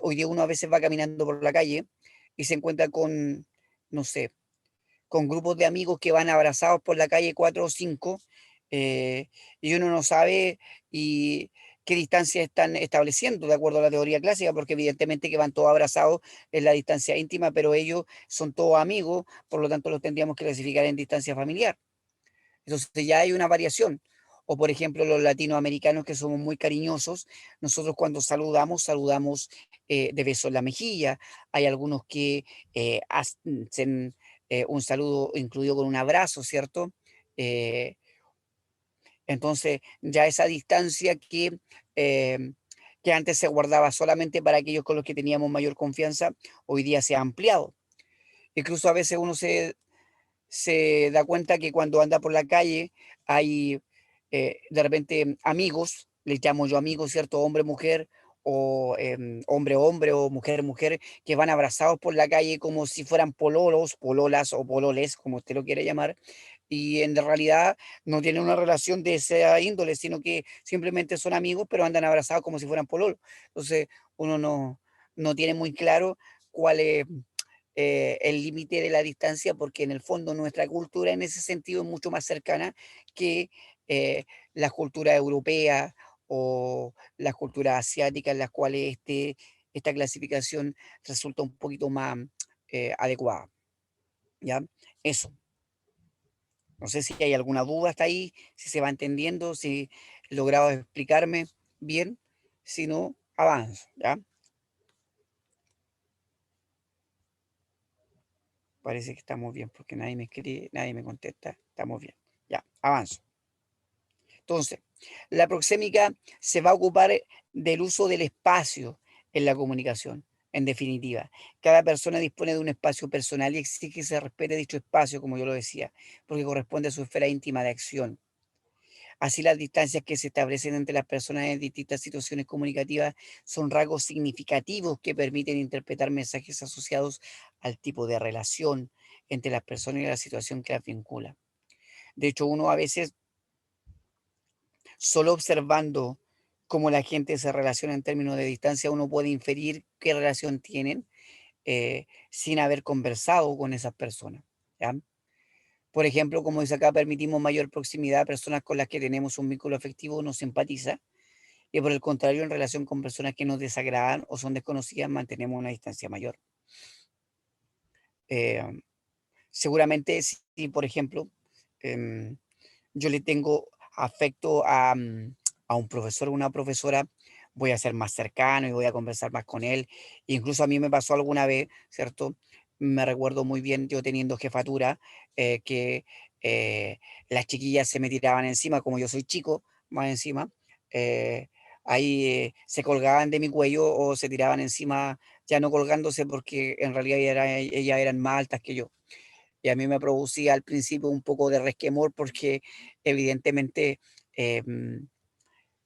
hoy día uno a veces va caminando por la calle y se encuentra con, no sé, con grupos de amigos que van abrazados por la calle 4 o 5, y uno no sabe y qué distancia están estableciendo de acuerdo a la teoría clásica, porque evidentemente que van todos abrazados en la distancia íntima, pero ellos son todos amigos, por lo tanto los tendríamos que clasificar en distancia familiar. Entonces ya hay una variación. O por ejemplo, los latinoamericanos que somos muy cariñosos, nosotros cuando saludamos de beso en la mejilla. Hay algunos que hacen un saludo incluido con un abrazo, ¿cierto? Eh, entonces ya esa distancia que antes se guardaba solamente para aquellos con los que teníamos mayor confianza, hoy día se ha ampliado. Incluso a veces uno se da cuenta que cuando anda por la calle hay de repente amigos, les llamo yo amigos, ¿cierto? Hombre, mujer, o hombre, hombre, o mujer, mujer, que van abrazados por la calle como si fueran pololos, pololas o pololes, como usted lo quiere llamar, y en realidad no tienen una relación de esa índole, sino que simplemente son amigos, pero andan abrazados como si fueran pololos. Entonces uno no tiene muy claro cuál es el límite de la distancia, porque en el fondo nuestra cultura en ese sentido es mucho más cercana que las culturas europeas o las culturas asiáticas, en las cuales esta clasificación resulta un poquito más adecuada. ¿Ya? Eso. No sé si hay alguna duda hasta ahí, si se va entendiendo, si he logrado explicarme bien. Si no, avanzo. ¿Ya? Parece que estamos bien porque nadie me escribe, nadie me contesta. Estamos bien. Ya, avanzo. Entonces, la proxémica se va a ocupar del uso del espacio en la comunicación. En definitiva, cada persona dispone de un espacio personal y exige que se respete dicho espacio, como yo lo decía, porque corresponde a su esfera íntima de acción. Así, las distancias que se establecen entre las personas en distintas situaciones comunicativas son rasgos significativos que permiten interpretar mensajes asociados al tipo de relación entre las personas y la situación que las vincula. De hecho, uno a veces, solo observando cómo la gente se relaciona en términos de distancia, uno puede inferir qué relación tienen sin haber conversado con esas personas. ¿Ya? Por ejemplo, como dice acá, permitimos mayor proximidad a personas con las que tenemos un vínculo afectivo, nos simpatiza, y por el contrario, en relación con personas que nos desagradan o son desconocidas, mantenemos una distancia mayor. Eh, Seguramente, si por ejemplo, em, yo le tengo afecto a un profesor o una profesora, voy a ser más cercano y voy a conversar más con él. Incluso a mí me pasó alguna vez, ¿cierto? Me recuerdo muy bien yo teniendo jefatura, que eh, las chiquillas se me tiraban encima, como yo soy chico, más encima, eh, ahí se colgaban de mi cuello o se tiraban encima, ya no colgándose porque en realidad ellas eran más altas que yo. Y a mí me producía al principio un poco de resquemor porque evidentemente,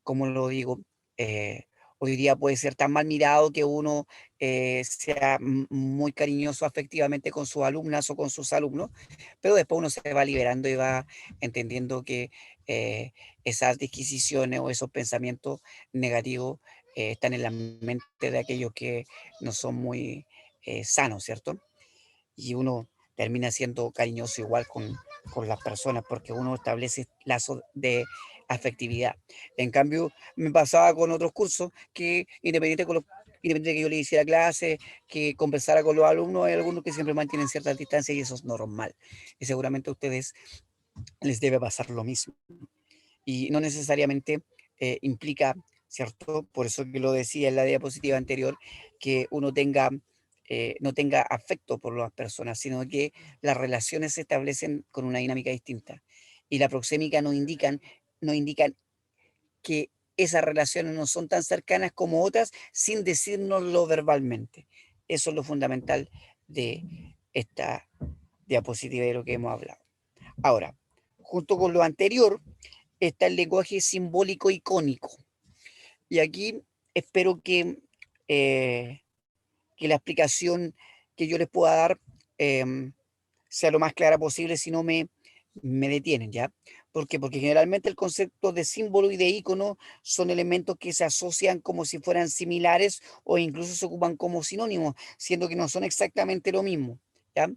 ¿cómo lo digo? Eh, Hoy día puede ser tan mal mirado que uno sea muy cariñoso afectivamente con sus alumnas o con sus alumnos, pero después uno se va liberando y va entendiendo que eh, esas disquisiciones o esos pensamientos negativos están en la mente de aquellos que no son muy sanos, ¿cierto? Y uno termina siendo cariñoso igual con las personas porque uno establece lazos de afectividad. En cambio, me pasaba con otros cursos que independiente de que yo le hiciera clase, que conversara con los alumnos, hay algunos que siempre mantienen ciertas distancias y eso es normal. Y seguramente a ustedes les debe pasar lo mismo. Y no necesariamente implica, ¿cierto? Por eso que lo decía en la diapositiva anterior, que uno no tenga afecto por las personas, sino que las relaciones se establecen con una dinámica distinta. Y la proxémica nos indican que esas relaciones no son tan cercanas como otras sin decírnoslo verbalmente. Eso es lo fundamental de esta diapositiva de lo que hemos hablado. Ahora, junto con lo anterior, está el lenguaje simbólico icónico. Y aquí espero eh, que la explicación que yo les pueda dar sea lo más clara posible, si no me detienen, ¿ya? ¿Por qué? Porque generalmente el concepto de símbolo y de icono son elementos que se asocian como si fueran similares o incluso se ocupan como sinónimos, siendo que no son exactamente lo mismo, ¿ya?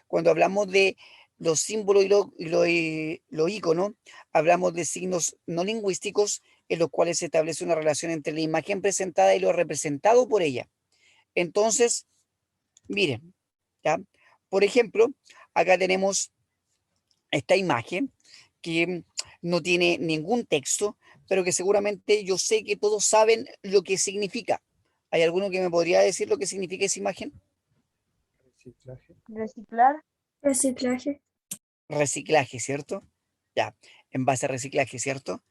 Cuando hablamos de los símbolos y los iconos, hablamos de signos no lingüísticos en los cuales se establece una relación entre la imagen presentada y lo representado por ella. Entonces, miren, ¿ya? Por ejemplo, acá tenemos esta imagen que no tiene ningún texto, pero que seguramente yo sé que todos saben lo que significa. ¿Hay alguno que me podría decir lo que significa esa imagen? Reciclaje. Reciclar, Reciclaje. Reciclaje, ¿cierto? Ya, en base a reciclaje, ¿cierto?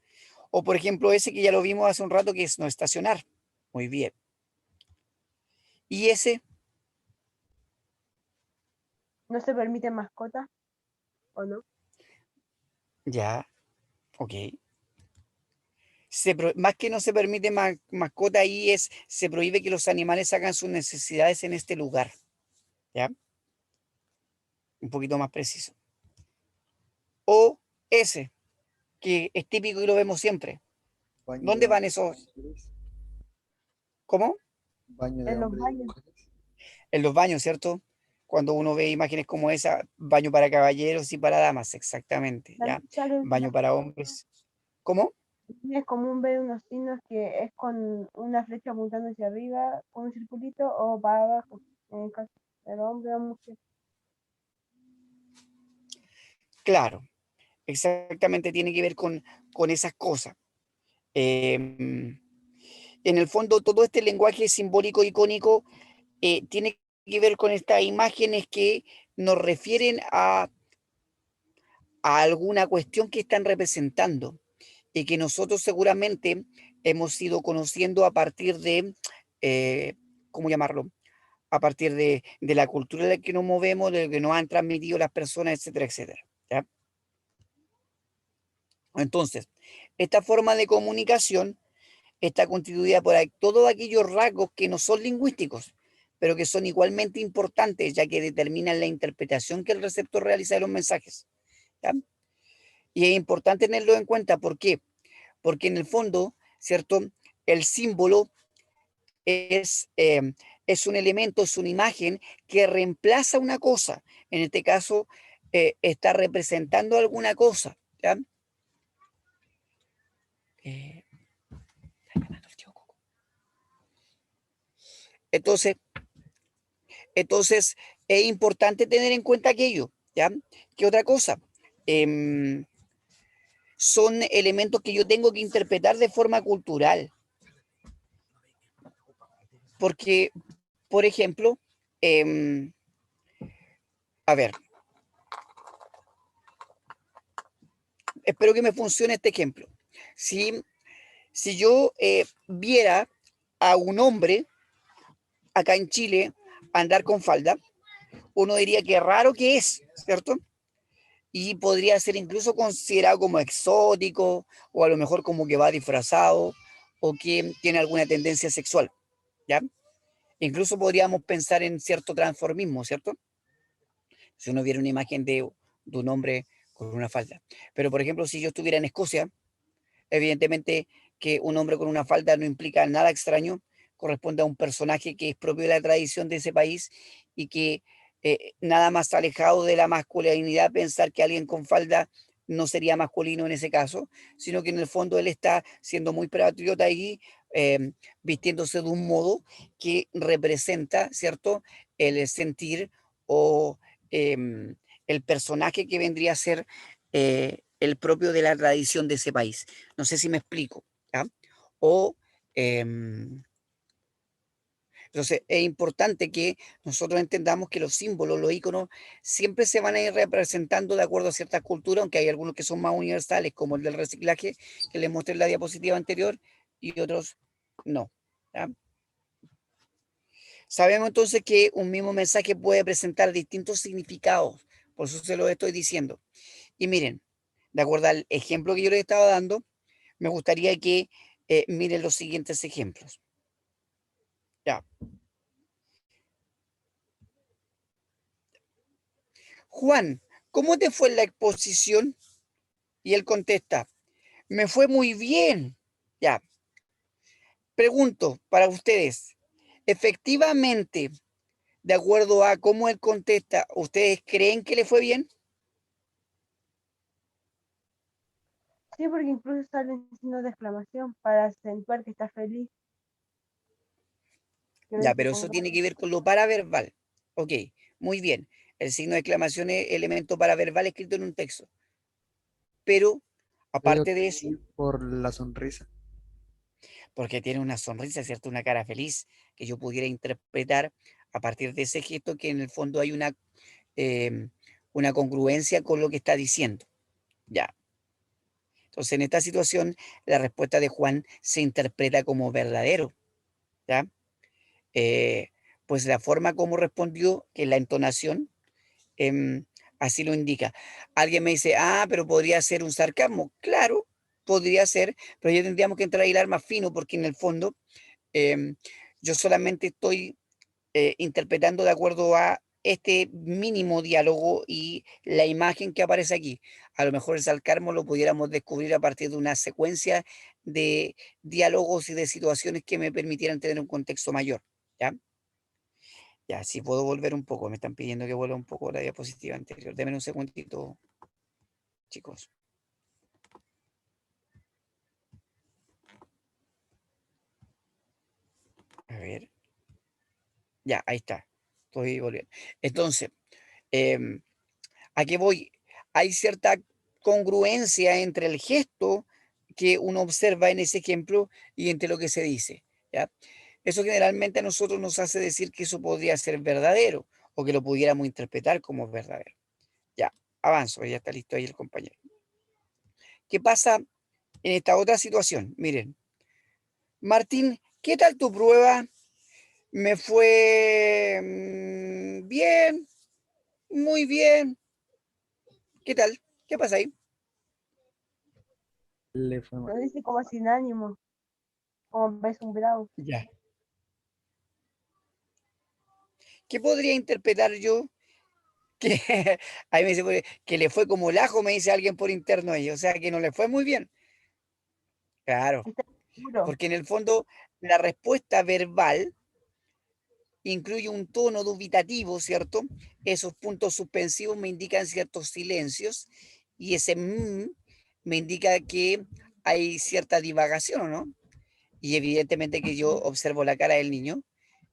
O por ejemplo ese que ya lo vimos hace un rato, que es no estacionar. Muy bien. Y ese, no se permite mascotas, ¿o no? ya, ok. Más que no se permite mascota, ahí es, se prohíbe que los animales hagan sus necesidades en este lugar. ¿Ya? Un poquito más preciso. O ese, que es típico y lo vemos siempre. Baño ¿Dónde de van hombres y esos? mujeres. En ¿Cómo? Baño de los hombres y baños. mujeres. En los baños, ¿cierto? Cuando uno ve imágenes como esa, baño para caballeros y para damas, exactamente, ¿ya? También sale Baño para hombres. ¿Cómo? es común ver unos signos que es con una flecha apuntando hacia arriba, con un circulito o para abajo, en el caso del hombre o mujer. Claro, exactamente tiene que ver con esas cosas. En el fondo, todo este lenguaje simbólico icónico tiene que ver con estas imágenes que nos refieren a alguna cuestión que están representando y que nosotros seguramente hemos ido conociendo a partir de, ¿cómo llamarlo? A partir de la cultura en la que nos movemos, de lo que nos han transmitido las personas, etcétera, etcétera. ¿Ya? Entonces, esta forma de comunicación está constituida por todos aquellos rasgos que no son lingüísticos, pero que son igualmente importantes, ya que determinan la interpretación que el receptor realiza de los mensajes. ¿Ya? Y es importante tenerlo en cuenta. ¿Por qué? Porque en el fondo, ¿cierto? El símbolo es un elemento, es una imagen que reemplaza una cosa. En este caso, está representando alguna cosa. ¿Ya? Eh, entonces, entonces, es importante tener en cuenta aquello. ¿Ya? ¿Qué otra cosa? Son elementos que yo tengo que interpretar de forma cultural. Porque, por ejemplo, a ver, espero que me funcione este ejemplo. Si yo viera a un hombre acá en Chile andar con falda, uno diría que raro que es, ¿cierto? Y podría ser incluso considerado como exótico, o a lo mejor como que va disfrazado, o que tiene alguna tendencia sexual, ¿ya? Incluso podríamos pensar en cierto transformismo, ¿cierto? Si uno viera una imagen de un hombre con una falda. Pero, por ejemplo, si yo estuviera en Escocia, evidentemente que un hombre con una falda no implica nada extraño, corresponde a un personaje que es propio de la tradición de ese país y que nada más alejado de la masculinidad pensar que alguien con falda no sería masculino en ese caso, sino que en el fondo él está siendo muy patriota y vistiéndose de un modo que representa, ¿cierto?, el sentir o el personaje que vendría a ser el propio de la tradición de ese país. No sé si me explico. ¿Ya? O, entonces, es importante que nosotros entendamos que los símbolos, los iconos, siempre se van a ir representando de acuerdo a ciertas culturas, aunque hay algunos que son más universales, como el del reciclaje, que les mostré en la diapositiva anterior, y otros no. ¿Ya? Sabemos entonces que un mismo mensaje puede presentar distintos significados, por eso se lo estoy diciendo. Y miren, de acuerdo al ejemplo que yo les estaba dando, me gustaría que miren los siguientes ejemplos. Ya. Juan, ¿cómo te fue en la exposición? Y él contesta, me fue muy bien. Ya. Pregunto para ustedes, efectivamente, de acuerdo a cómo él contesta, ¿ustedes creen que le fue bien? Sí, porque incluso salen signos de exclamación para acentuar que está feliz. Que lo Ya, dice pero con eso ganas. tiene que ver con lo paraverbal. Ok, muy bien. El signo de exclamación es elemento paraverbal escrito en un texto. Pero, Yo digo aparte de que eso, sí por la sonrisa. porque tiene una sonrisa, ¿cierto? Una cara feliz que yo pudiera interpretar a partir de ese gesto que en el fondo hay una congruencia con lo que está diciendo. Ya. Entonces, en esta situación, la respuesta de Juan se interpreta como verdadero. ¿Ya? Eh, pues la forma como respondió, que es la entonación, em, así lo indica. Alguien me dice, pero podría ser un sarcasmo. Claro, podría ser, pero ya tendríamos que entrar a hilar más fino porque en el fondo em, yo solamente estoy interpretando de acuerdo a este mínimo diálogo y la imagen que aparece aquí. A lo mejor el sarcasmo lo pudiéramos descubrir a partir de una secuencia de diálogos y de situaciones que me permitieran tener un contexto mayor. ¿Ya? Ya, si puedo volver un poco, me están pidiendo que vuelva un poco la diapositiva anterior. Denme un segundito, chicos. A ver. Ya, ahí está. Estoy volviendo. Entonces, em, ¿a qué voy? Hay cierta congruencia entre el gesto que uno observa en ese ejemplo y entre lo que se dice, ¿ya? Eso generalmente a nosotros nos hace decir que eso podría ser verdadero o que lo pudiéramos interpretar como verdadero. Ya, avanzo, ya está listo ahí el compañero. ¿Qué pasa en esta otra situación? Miren, Martín, ¿qué tal tu prueba? Me fue bien, muy bien. ¿Qué tal? ¿Qué pasa ahí? Le fue mal. Lo dice como sin ánimo, como besumbrado. Ya. ¿Qué podría interpretar yo? Que ahí me dice que le fue como el ajo, me dice alguien por interno ahí, o sea que no le fue muy bien. Claro, Está seguro. porque en el fondo la respuesta verbal incluye un tono dubitativo, ¿cierto? Esos puntos suspensivos me indican ciertos silencios y ese me indica que hay cierta divagación, ¿o no? Y evidentemente que yo observo la cara del niño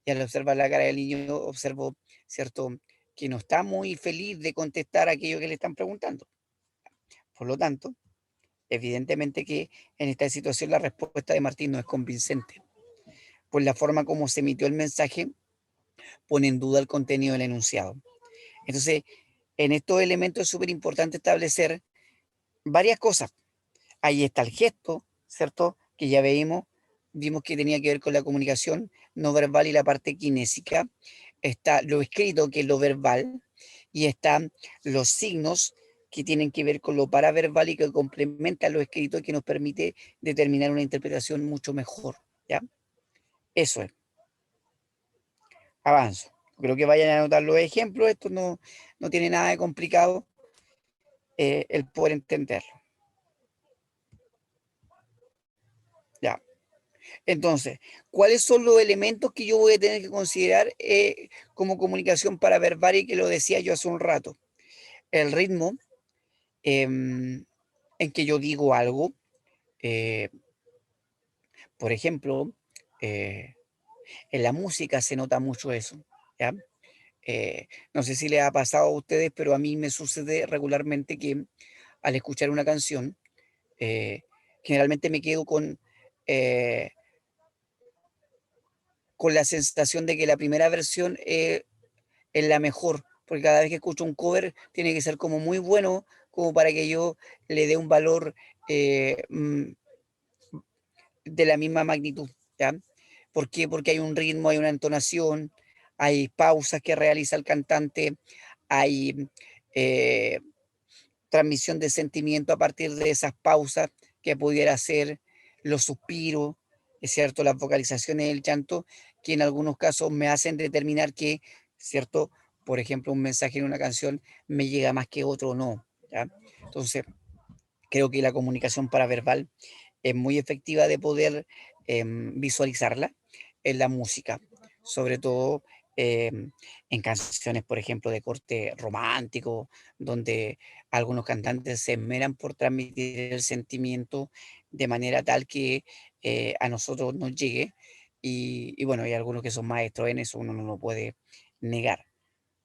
y al observar la cara del niño observo, ¿cierto? Que no está muy feliz de contestar aquello que le están preguntando. Por lo tanto, evidentemente que en esta situación la respuesta de Martín no es convincente, pues la forma como se emitió el mensaje pone en duda el contenido del enunciado. Entonces, en estos elementos es súper importante establecer varias cosas. Ahí está el gesto, ¿cierto? Que ya vimos que tenía que ver con la comunicación no verbal y la parte kinésica. Está lo escrito, que es lo verbal, y están los signos que tienen que ver con lo paraverbal y que complementan lo escrito y que nos permite determinar una interpretación mucho mejor, ¿ya? Eso es. Avanzo. Creo que vayan a anotar los ejemplos. Esto no tiene nada de complicado el poder entenderlo. Ya. Entonces, ¿cuáles son los elementos que yo voy a tener que considerar como comunicación paraverbal y que lo decía yo hace un rato? El ritmo en que yo digo algo. eh, por ejemplo, eh, en la música se nota mucho eso, ¿ya? No sé si le ha pasado a ustedes, pero a mí me sucede regularmente que al escuchar una canción, eh, generalmente me quedo eh, con la sensación de que la primera versión es la mejor, porque cada vez que escucho un cover tiene que ser como muy bueno, como para que yo le dé un valor de la misma magnitud, ¿ya? ¿Por qué? Porque hay un ritmo, hay una entonación, hay pausas que realiza el cantante, hay eh, transmisión de sentimiento a partir de esas pausas que pudiera ser los suspiros, es cierto, las vocalizaciones del llanto, que en algunos casos me hacen determinar que, cierto, por ejemplo, un mensaje en una canción me llega más que otro o no, ¿ya? Entonces, creo que la comunicación paraverbal es muy efectiva de poder visualizarla en la música, sobre todo en canciones, por ejemplo, de corte romántico, donde algunos cantantes se esmeran por transmitir el sentimiento de manera tal que a nosotros nos llegue. Y bueno, hay algunos que son maestros en eso, uno no lo puede negar,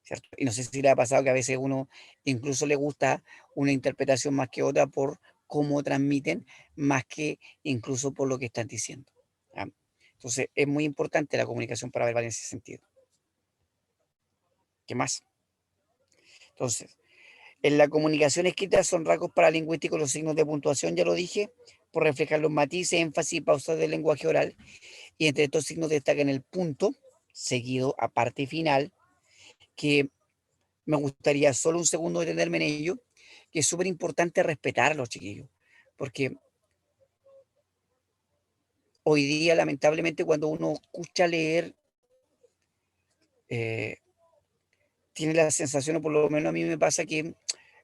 ¿cierto? Y no sé si le ha pasado que a veces uno incluso le gusta una interpretación más que otra por cómo transmiten, más que incluso por lo que están diciendo. ¿Ya? Entonces, es muy importante la comunicación paraverbal en ese sentido. ¿Qué más? Entonces, en la comunicación escrita son rasgos paralingüísticos los signos de puntuación, ya lo dije, por reflejar los matices, énfasis y pausas del lenguaje oral. Y entre estos signos destacan el punto, seguido a parte final, que me gustaría solo un segundo detenerme en ello, que es súper importante respetarlo, chiquillos, porque hoy día, lamentablemente, cuando uno escucha leer, eh, tiene la sensación, o por lo menos a mí me pasa, que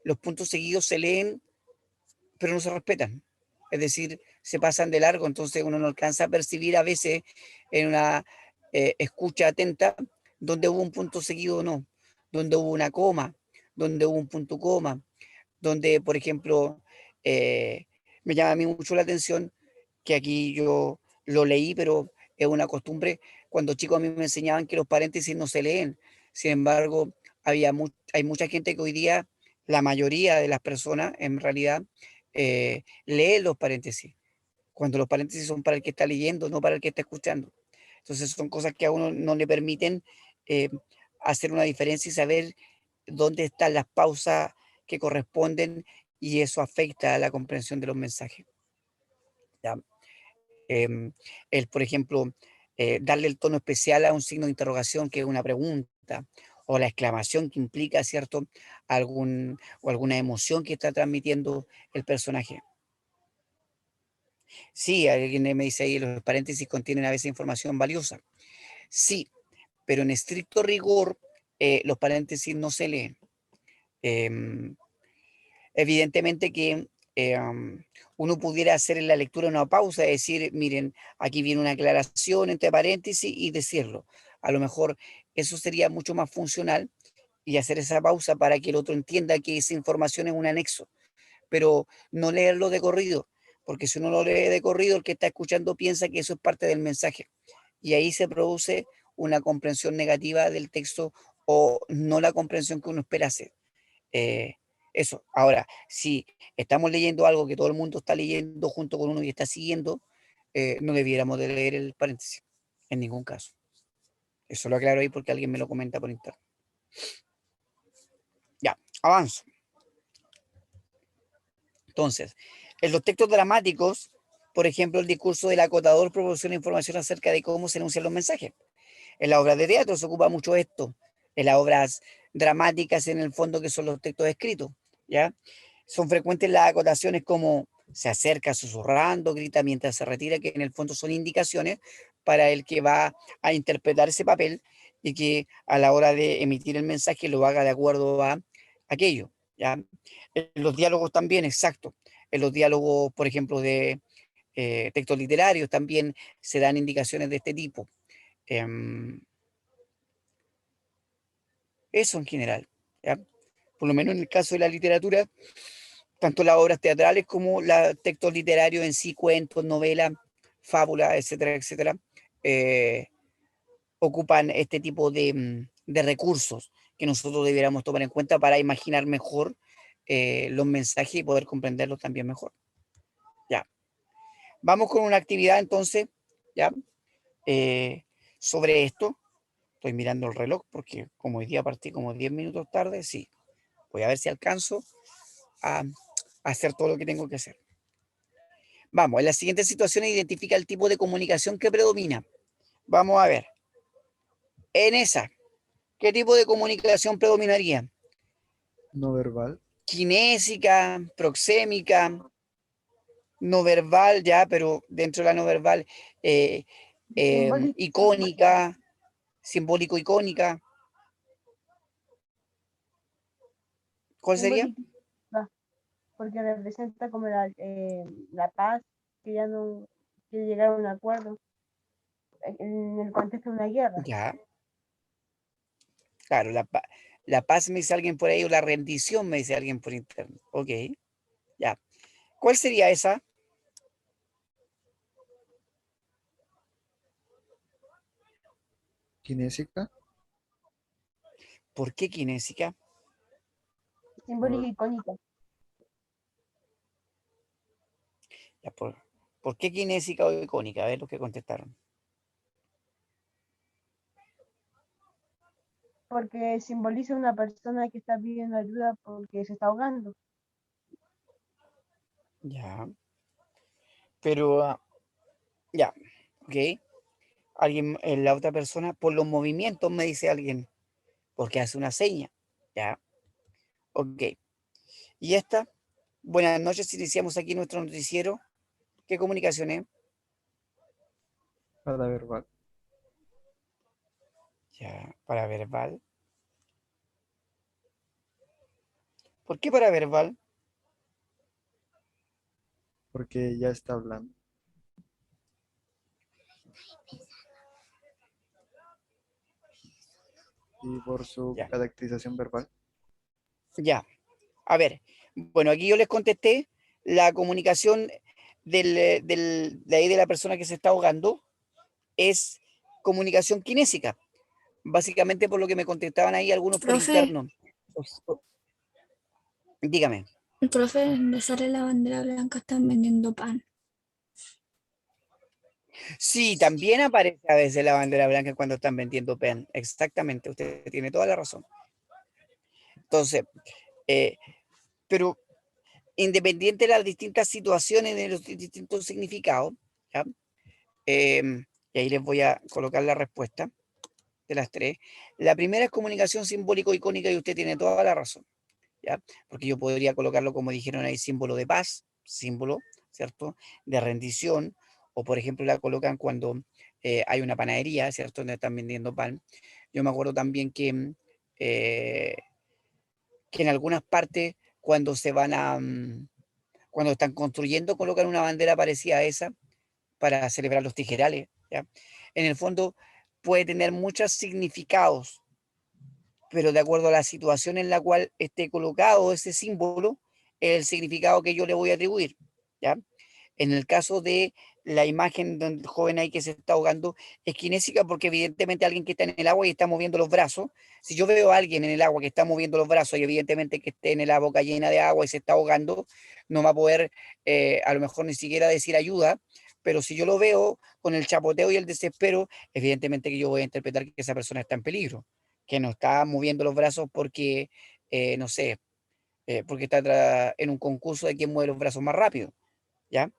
los puntos seguidos se leen, pero no se respetan. Es decir, se pasan de largo, entonces uno no alcanza a percibir a veces en una escucha atenta donde hubo un punto seguido o no, donde hubo una coma, donde hubo un punto coma, donde, por ejemplo, me llama a mí mucho la atención que aquí yo lo leí, pero es una costumbre. Cuando chicos a mí me enseñaban que los paréntesis no se leen. Sin embargo, hay mucha gente que hoy día, la mayoría de las personas, en realidad, leen los paréntesis, cuando los paréntesis son para el que está leyendo, no para el que está escuchando. Entonces son cosas que a uno no le permiten eh, hacer una diferencia y saber dónde están las pausas que corresponden, y eso afecta a la comprensión de los mensajes. ¿Ya? El, por ejemplo, darle el tono especial a un signo de interrogación que es una pregunta, o la exclamación que implica, ¿cierto?, alguna emoción que está transmitiendo el personaje. Sí, alguien me dice ahí, los paréntesis contienen a veces información valiosa. Sí, pero en estricto rigor, los paréntesis no se leen. Em, Evidentemente que uno pudiera hacer en la lectura una pausa, decir, miren, aquí viene una aclaración entre paréntesis y decirlo. A lo mejor eso sería mucho más funcional, y hacer esa pausa para que el otro entienda que esa información es un anexo, pero no leerlo de corrido, porque si uno lo lee de corrido, el que está escuchando piensa que eso es parte del mensaje, y ahí se produce una comprensión negativa del texto, o no la comprensión que uno espera hacer. Eh, Eso. Ahora, si estamos leyendo algo que todo el mundo está leyendo junto con uno y está siguiendo, no debiéramos de leer el paréntesis, en ningún caso. Eso lo aclaro ahí porque alguien me lo comenta por internet. Ya, avanzo. Entonces, en los textos dramáticos, por ejemplo, el discurso del acotador proporciona información acerca de cómo se enuncian los mensajes. En las obras de teatro se ocupa mucho esto. En las obras dramáticas, en el fondo, que son los textos escritos, ¿ya? Son frecuentes las acotaciones como se acerca susurrando, grita mientras se retira, que en el fondo son indicaciones para el que va a interpretar ese papel, y que a la hora de emitir el mensaje lo haga de acuerdo a aquello, ¿ya? En los diálogos también, exacto. En los diálogos, por ejemplo, de textos literarios también se dan indicaciones de este tipo. Em, Eso en general, ¿ya? Por lo menos en el caso de la literatura, tanto las obras teatrales como los textos literarios en sí, cuentos, novelas, fábulas, etcétera, etcétera, eh, ocupan este tipo de recursos que nosotros debiéramos tomar en cuenta para imaginar mejor los mensajes y poder comprenderlos también mejor. Ya. Vamos con una actividad entonces, ¿ya? Sobre esto. Estoy mirando el reloj porque como hoy día partí como 10 minutos tarde, sí. Voy a ver si alcanzo a hacer todo lo que tengo que hacer. Vamos, en la siguiente situación identifica el tipo de comunicación que predomina. Vamos a ver. En esa, ¿qué tipo de comunicación predominaría? No verbal. Kinésica, proxémica, no verbal, ya, pero dentro de la no verbal, Simbólico. icónica, simbólico-icónica. ¿Cuál sería? Simbólico, porque representa como la paz, que ya no quiere llegar a un acuerdo en el contexto de una guerra. Ya. Claro, la paz me dice alguien por ahí, o la rendición me dice alguien por interno. Ok, ya. ¿Cuál sería esa? Kinésica, ¿Por qué kinésica? Simbólica por- y icónica. Ya, ¿por qué kinésica o icónica? A ver los que contestaron. Porque simboliza una persona que está pidiendo ayuda porque se está ahogando. Ya. Pero, ya, ok. Alguien, la otra persona, por los movimientos me dice alguien, porque hace una seña. Ya, ok. Y esta, buenas noches, iniciamos aquí nuestro noticiero. ¿Qué comunicación es? paraverbal, Ya, paraverbal. ¿Por qué paraverbal? porque ya está hablando. Y por su Ya, caracterización verbal, ya. A ver, bueno, aquí yo les contesté la comunicación de ahí de la persona que se está ahogando es comunicación kinésica, básicamente por lo que me contestaban ahí algunos por Profe, interno. Dígame. profe, donde sale la bandera blanca están vendiendo pan. Sí, también aparece a veces la bandera blanca cuando están vendiendo pan. Exactamente, usted tiene toda la razón. Entonces, eh, pero independiente de las distintas situaciones, de los distintos significados, ¿ya? Y ahí les voy a colocar la respuesta de las tres. La primera es comunicación simbólico-icónica y usted tiene toda la razón, ¿ya? Porque yo podría colocarlo, como dijeron ahí, símbolo de paz, símbolo, ¿cierto? De rendición, o por ejemplo la colocan cuando hay una panadería, ¿cierto? Donde están vendiendo pan. Yo me acuerdo también eh, que en algunas partes, cuando se van cuando están construyendo, colocan una bandera parecida a esa para celebrar los tijerales, ¿ya? En el fondo puede tener muchos significados, pero de acuerdo a la situación en la cual esté colocado ese símbolo, es el significado que yo le voy a atribuir, ¿ya? En el caso de la imagen del joven ahí que se está ahogando, es kinésica porque evidentemente alguien que está en el agua y está moviendo los brazos, si yo veo a alguien en el agua que está moviendo los brazos y evidentemente que esté en la boca llena de agua y se está ahogando, no va a poder a lo mejor ni siquiera decir ayuda, pero si yo lo veo con el chapoteo y el desespero, evidentemente que yo voy a interpretar que esa persona está en peligro, que no está moviendo los brazos porque, no sé, porque está en un concurso de quién mueve los brazos más rápido, ¿ya?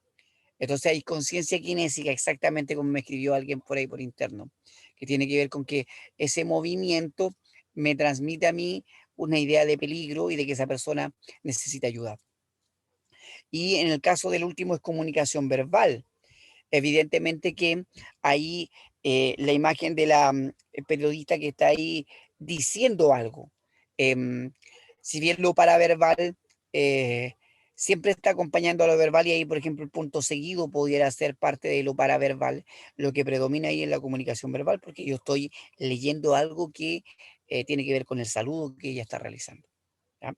Entonces hay conciencia kinésica, exactamente como me escribió alguien por ahí por interno, que tiene que ver con que ese movimiento me transmite a mí una idea de peligro y de que esa persona necesita ayuda. Y en el caso del último es comunicación verbal. Evidentemente que ahí la imagen de la periodista que está ahí diciendo algo, em, si bien lo paraverbal eh, siempre está acompañando a lo verbal y ahí, por ejemplo, el punto seguido pudiera ser parte de lo paraverbal, lo que predomina ahí es la comunicación verbal, porque yo estoy leyendo algo que tiene que ver con el saludo que ella está realizando. ¿Ya?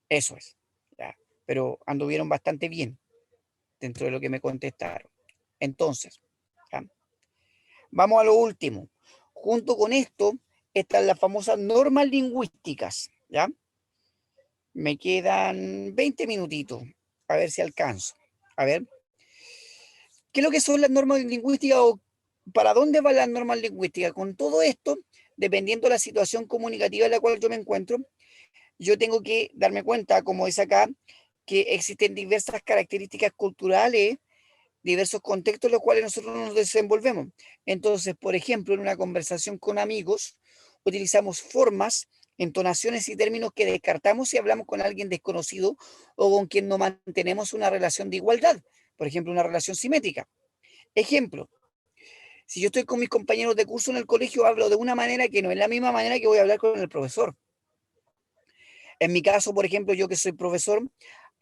Eso es. ¿Ya? Pero anduvieron bastante bien dentro de lo que me contestaron. Entonces, ¿ya? Vamos a lo último. Junto con esto están las famosas normas lingüísticas, ¿ya? Me quedan 20 minutitos, a ver si alcanzo. A ver, ¿qué es lo que son las normas lingüísticas o para dónde van las normas lingüísticas? Con todo esto, dependiendo de la situación comunicativa en la cual yo me encuentro, yo tengo que darme cuenta, como dice acá, que existen diversas características culturales, diversos contextos en los cuales nosotros nos desenvolvemos. Entonces, por ejemplo, en una conversación con amigos, utilizamos formas, entonaciones y términos que descartamos si hablamos con alguien desconocido o con quien no mantenemos una relación de igualdad, por ejemplo, una relación simétrica. Ejemplo, si yo estoy con mis compañeros de curso en el colegio, hablo de una manera que no es la misma manera que voy a hablar con el profesor. En mi caso, por ejemplo, yo que soy profesor,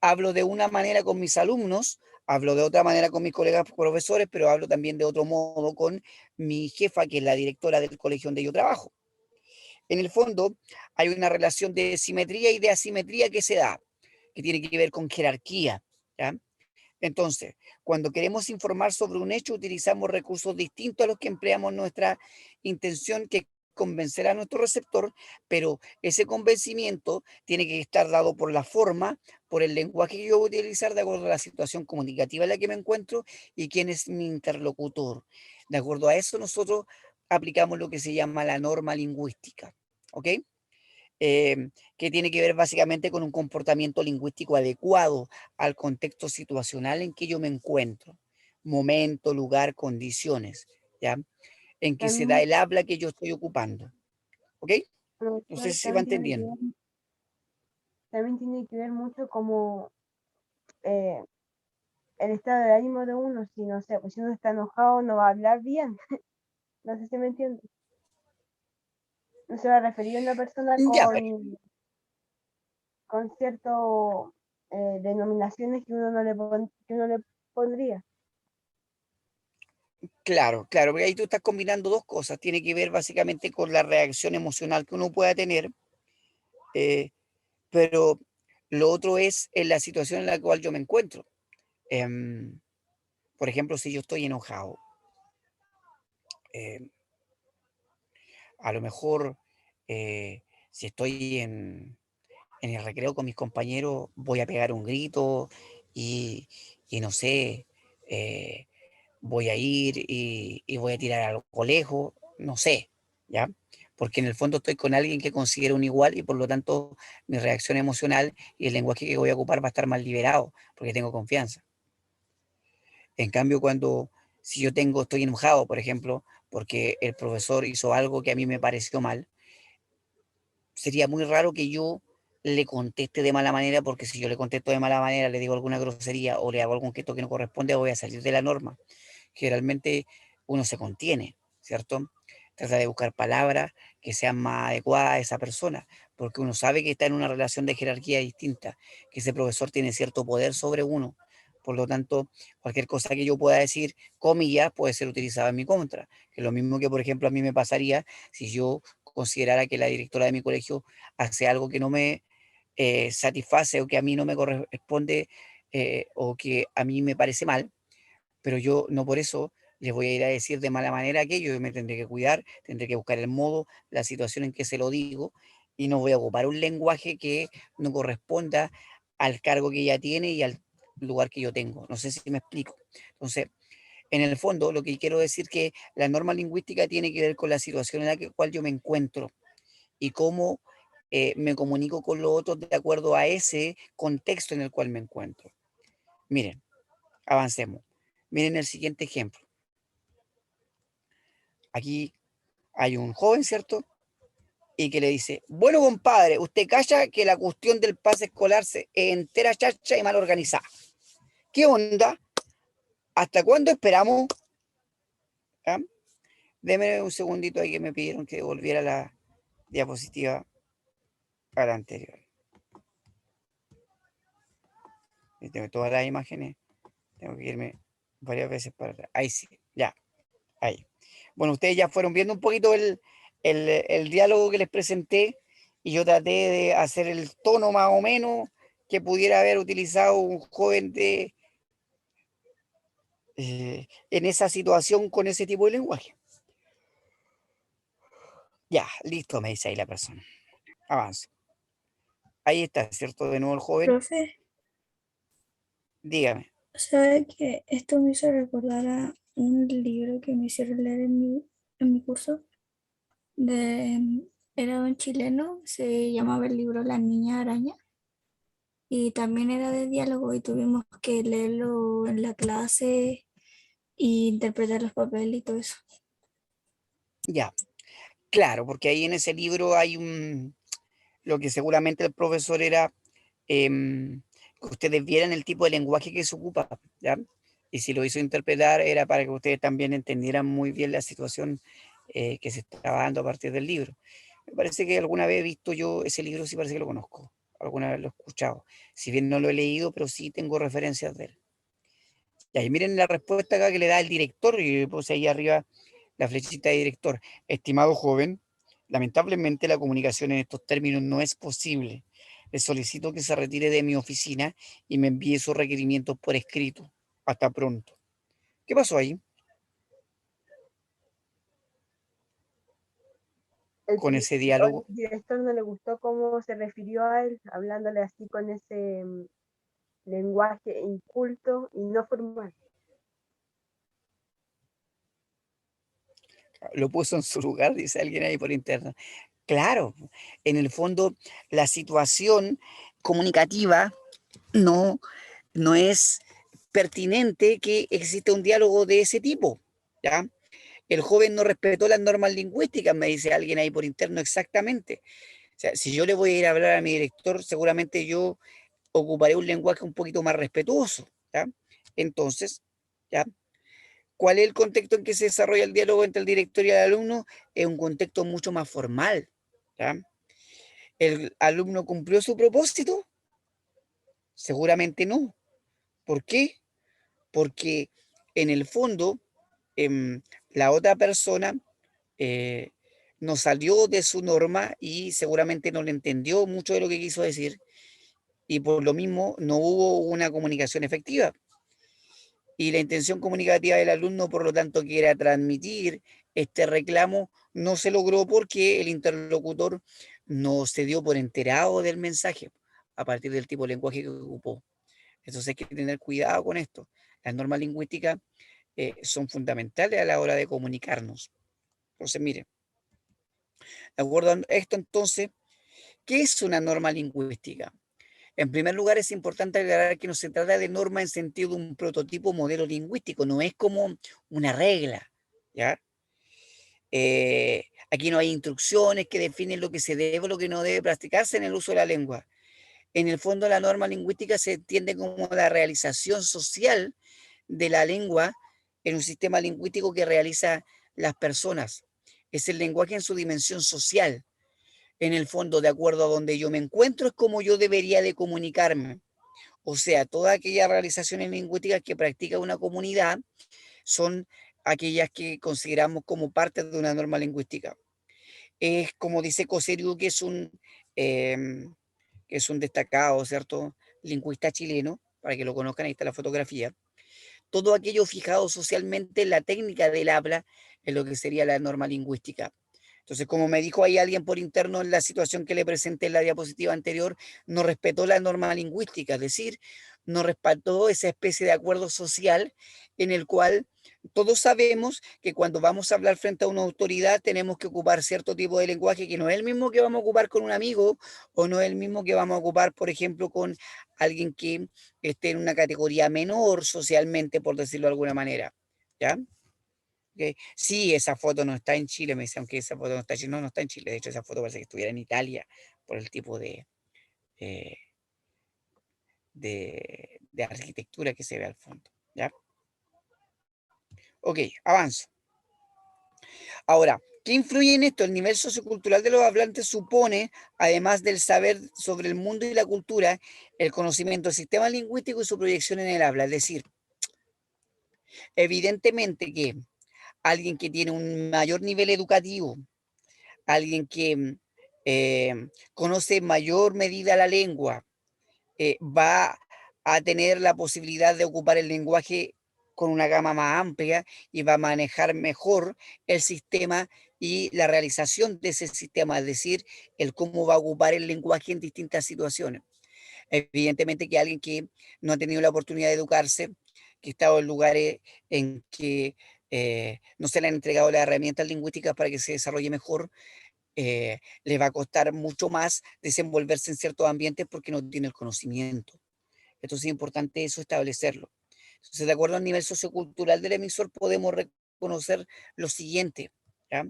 hablo de una manera con mis alumnos, hablo de otra manera con mis colegas profesores, pero hablo también de otro modo con mi jefa, que es la directora del colegio donde yo trabajo. en el fondo hay una relación de simetría y de asimetría que se da, que tiene que ver con jerarquía, ¿ya? Entonces, cuando queremos informar sobre un hecho, utilizamos recursos distintos a los que empleamos nuestra intención, que convencer a nuestro receptor, pero ese convencimiento tiene que estar dado por la forma, por el lenguaje que yo voy a utilizar de acuerdo a la situación comunicativa en la que me encuentro y quién es mi interlocutor. De acuerdo a eso, nosotros aplicamos lo que se llama la norma lingüística, ¿ok? Que tiene que ver básicamente con un comportamiento lingüístico adecuado al contexto situacional en que yo me encuentro, momento, lugar, condiciones, ¿ya? En que se da También, el habla que yo estoy ocupando, ¿ok? No sé profesor, si se va entendiendo. también tiene que ver mucho como eh, el estado de ánimo de uno. Si no sé, pues si uno está enojado no va a hablar bien. No sé si me entiende. No se va a referir a una persona Ya, pues, con cierto denominaciones que uno no que uno le pondría. claro, claro, porque ahí tú estás combinando dos cosas. Tiene que ver básicamente con la reacción emocional que uno pueda tener, eh, pero lo otro es en la situación en la cual yo me encuentro. Em, por ejemplo, si yo estoy enojado, em, a lo mejor, si estoy en el recreo con mis compañeros, voy a pegar un grito y, y no sé, eh, voy a ir y voy a tirar algo lejos, no sé, ¿ya? Porque en el fondo estoy con alguien que considero un igual y por lo tanto mi reacción emocional y el lenguaje que voy a ocupar va a estar más liberado porque tengo confianza. En cambio, si yo estoy enojado, por ejemplo, porque el profesor hizo algo que a mí me pareció mal, sería muy raro que yo le conteste de mala manera, porque si yo le contesto de mala manera, le digo alguna grosería o le hago algún gesto que no corresponde, voy a salir de la norma. Generalmente uno se contiene, ¿cierto? Trata de buscar palabras que sean más adecuadas a esa persona, porque uno sabe que está en una relación de jerarquía distinta, que ese profesor tiene cierto poder sobre uno. Por lo tanto, cualquier cosa que yo pueda decir, comillas, puede ser utilizada en mi contra. Que es lo mismo que, por ejemplo, a mí me pasaría si yo considerara que la directora de mi colegio hace algo que no me satisface o que a mí no me corresponde o que a mí me parece mal, pero yo no por eso les voy a ir a decir de mala manera aquello. Yo me tendré que cuidar, tendré que buscar el modo, la situación en que se lo digo y no voy a ocupar un lenguaje que no corresponda al cargo que ella tiene y al lugar que yo tengo. No sé si me explico. Entonces, en el fondo, lo que quiero decir que la norma lingüística tiene que ver con la situación en la cual yo me encuentro y cómo me comunico con los otros de acuerdo a ese contexto en el cual me encuentro. Miren, avancemos. Miren el siguiente ejemplo. Aquí hay un joven, ¿cierto? Y que le dice, bueno, compadre, usted calla que la cuestión del pase escolar es entera chacha y mal organizada. ¿Qué onda? ¿Hasta cuándo esperamos? ¿Ah? Deme un segundito ahí que me pidieron que volviera la diapositiva a la anterior. Y tengo todas las imágenes. Tengo que irme varias veces para atrás. Ahí sí, ya, ahí. Bueno, ustedes ya fueron viendo un poquito el diálogo que les presenté y yo traté de hacer el tono más o menos que pudiera haber utilizado un joven en esa situación con ese tipo de lenguaje. Ya, listo, me dice ahí la persona. Avanzo. Ahí está, ¿cierto? De nuevo el joven. Profe, Dígame. ¿sabe que esto me hizo recordar a un libro que me hicieron leer en mi curso? Era de un chileno, se llamaba el libro La Niña Araña y también era de diálogo y tuvimos que leerlo en la clase e interpretar los papeles y todo eso. Ya, claro, porque ahí en ese libro hay lo que seguramente el profesor era que ustedes vieran el tipo de lenguaje que se ocupa, ¿ya? Y si lo hizo interpretar era para que ustedes también entendieran muy bien la situación que se estaba dando a partir del libro. Me parece que alguna vez he visto yo ese libro, sí parece que lo conozco, alguna vez lo he escuchado. Si bien no lo he leído, pero sí tengo referencias de él. Y ahí miren la respuesta acá que le da el director, y puse ahí arriba la flechita de director. Estimado joven, Lamentablemente la comunicación en estos términos no es posible. Le solicito que se retire de mi oficina y me envíe sus requerimientos por escrito. Hasta pronto. ¿Qué pasó ahí con ese El diálogo? director no le gustó cómo se refirió a él, hablándole así con ese lenguaje inculto y no formal. Lo puso en su lugar, dice alguien ahí por interno. Claro, en el fondo la situación comunicativa no, no es pertinente que exista un diálogo de ese tipo, ¿ya? El joven no respetó las normas lingüísticas, me dice alguien ahí por interno exactamente. O sea, si yo le voy a ir a hablar a mi director, seguramente yo ocuparé un lenguaje un poquito más respetuoso, ¿ya? Entonces, ¿ya? ¿Cuál es el contexto en que se desarrolla el diálogo entre el director y el alumno? Es un contexto mucho más formal, ¿ya? ¿El alumno cumplió su propósito? Seguramente no. ¿Por qué? Porque en el fondo la otra persona eh, no salió de su norma y seguramente no le entendió mucho de lo que quiso decir y por lo mismo no hubo una comunicación efectiva. Y la intención comunicativa del alumno, por lo tanto, que era transmitir este reclamo, no se logró porque el interlocutor no se dio por enterado del mensaje a partir del tipo de lenguaje que ocupó. Entonces hay que tener cuidado con esto. Las normas lingüísticas son fundamentales a la hora de comunicarnos. Entonces, mire, de acuerdo a esto entonces, ¿qué es una norma lingüística? En primer lugar, es importante aclarar que no se trata de norma en sentido de un prototipo modelo lingüístico, no es como una regla, ¿ya? Aquí no hay instrucciones que definen lo que se debe o lo que no debe practicarse en el uso de la lengua. En el fondo, la norma lingüística se entiende como la realización social de la lengua en un sistema lingüístico que realiza las personas. Es el lenguaje en su dimensión social. En el fondo, de acuerdo a donde yo me encuentro, es como yo debería de comunicarme. O sea, todas aquellas realizaciones lingüísticas que practica una comunidad son aquellas que consideramos como parte de una norma lingüística. Es como dice Cosseriu, que es un destacado, ¿cierto? Lingüista chileno, para que lo conozcan, ahí está la fotografía. Todo aquello fijado socialmente en la técnica del habla, en lo que sería la norma lingüística. Entonces, como me dijo ahí alguien por interno en la situación que le presenté en la diapositiva anterior, no respetó la norma lingüística, es decir, no respetó esa especie de acuerdo social en el cual todos sabemos que cuando vamos a hablar frente a una autoridad tenemos que ocupar cierto tipo de lenguaje que no es el mismo que vamos a ocupar con un amigo o no es el mismo que vamos a ocupar, por ejemplo, con alguien que esté en una categoría menor socialmente, por decirlo de alguna manera. ¿Ya? Okay. Sí, esa foto no está en Chile, me dice, aunque esa foto no está en Chile, no, no está en Chile, de hecho esa foto parece que estuviera en Italia por el tipo eh, de arquitectura que se ve al fondo, ¿ya? Ok, avanzo. Ahora, ¿qué influye en esto? El nivel sociocultural de los hablantes supone, además del saber sobre el mundo y la cultura, el conocimiento del sistema lingüístico y su proyección en el habla, es decir, evidentemente que alguien que tiene un mayor nivel educativo, alguien que conoce en mayor medida la lengua, va a tener la posibilidad de ocupar el lenguaje con una gama más amplia y va a manejar mejor el sistema y la realización de ese sistema, es decir, el cómo va a ocupar el lenguaje en distintas situaciones. Evidentemente que alguien que no ha tenido la oportunidad de educarse, que ha estado en lugares en que no se le han entregado las herramientas lingüísticas para que se desarrolle mejor, le va a costar mucho más desenvolverse en ciertos ambientes porque no tiene el conocimiento. Entonces es importante eso establecerlo. Entonces, de acuerdo al nivel sociocultural del emisor, podemos reconocer lo siguiente. ¿Ya?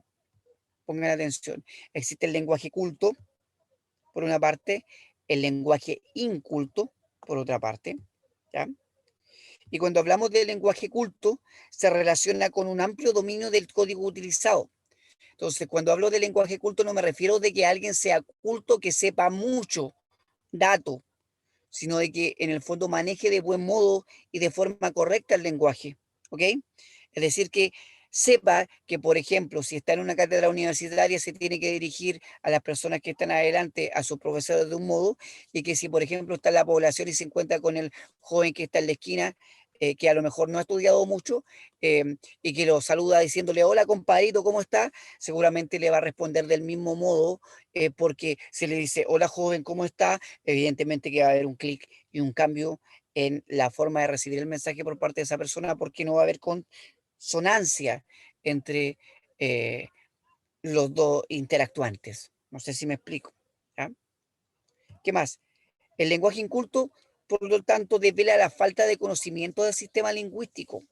Pongan atención. Existe el lenguaje culto, por una parte, el lenguaje inculto, por otra parte. ¿Ya? Y cuando hablamos de lenguaje culto, se relaciona con un amplio dominio del código utilizado. Entonces, cuando hablo de lenguaje culto, no me refiero de que alguien sea culto, que sepa mucho dato, sino de que en el fondo maneje de buen modo y de forma correcta el lenguaje. ¿Ok? Es decir, que sepa que, por ejemplo, si está en una cátedra universitaria, se tiene que dirigir a las personas que están adelante, a sus profesores de un modo, y que si, por ejemplo, está en la población y se encuentra con el joven que está en la esquina, que a lo mejor no ha estudiado mucho, y que lo saluda diciéndole, hola compadrito, ¿cómo está? Seguramente le va a responder del mismo modo, porque si le dice, hola joven, ¿cómo está? Evidentemente que va a haber un clic y un cambio en la forma de recibir el mensaje por parte de esa persona, porque no va a haber consonancia entre los dos interactuantes. No sé si me explico. ¿Ya? ¿Qué más? El lenguaje inculto, por lo tanto, devela la falta de conocimiento del sistema lingüístico.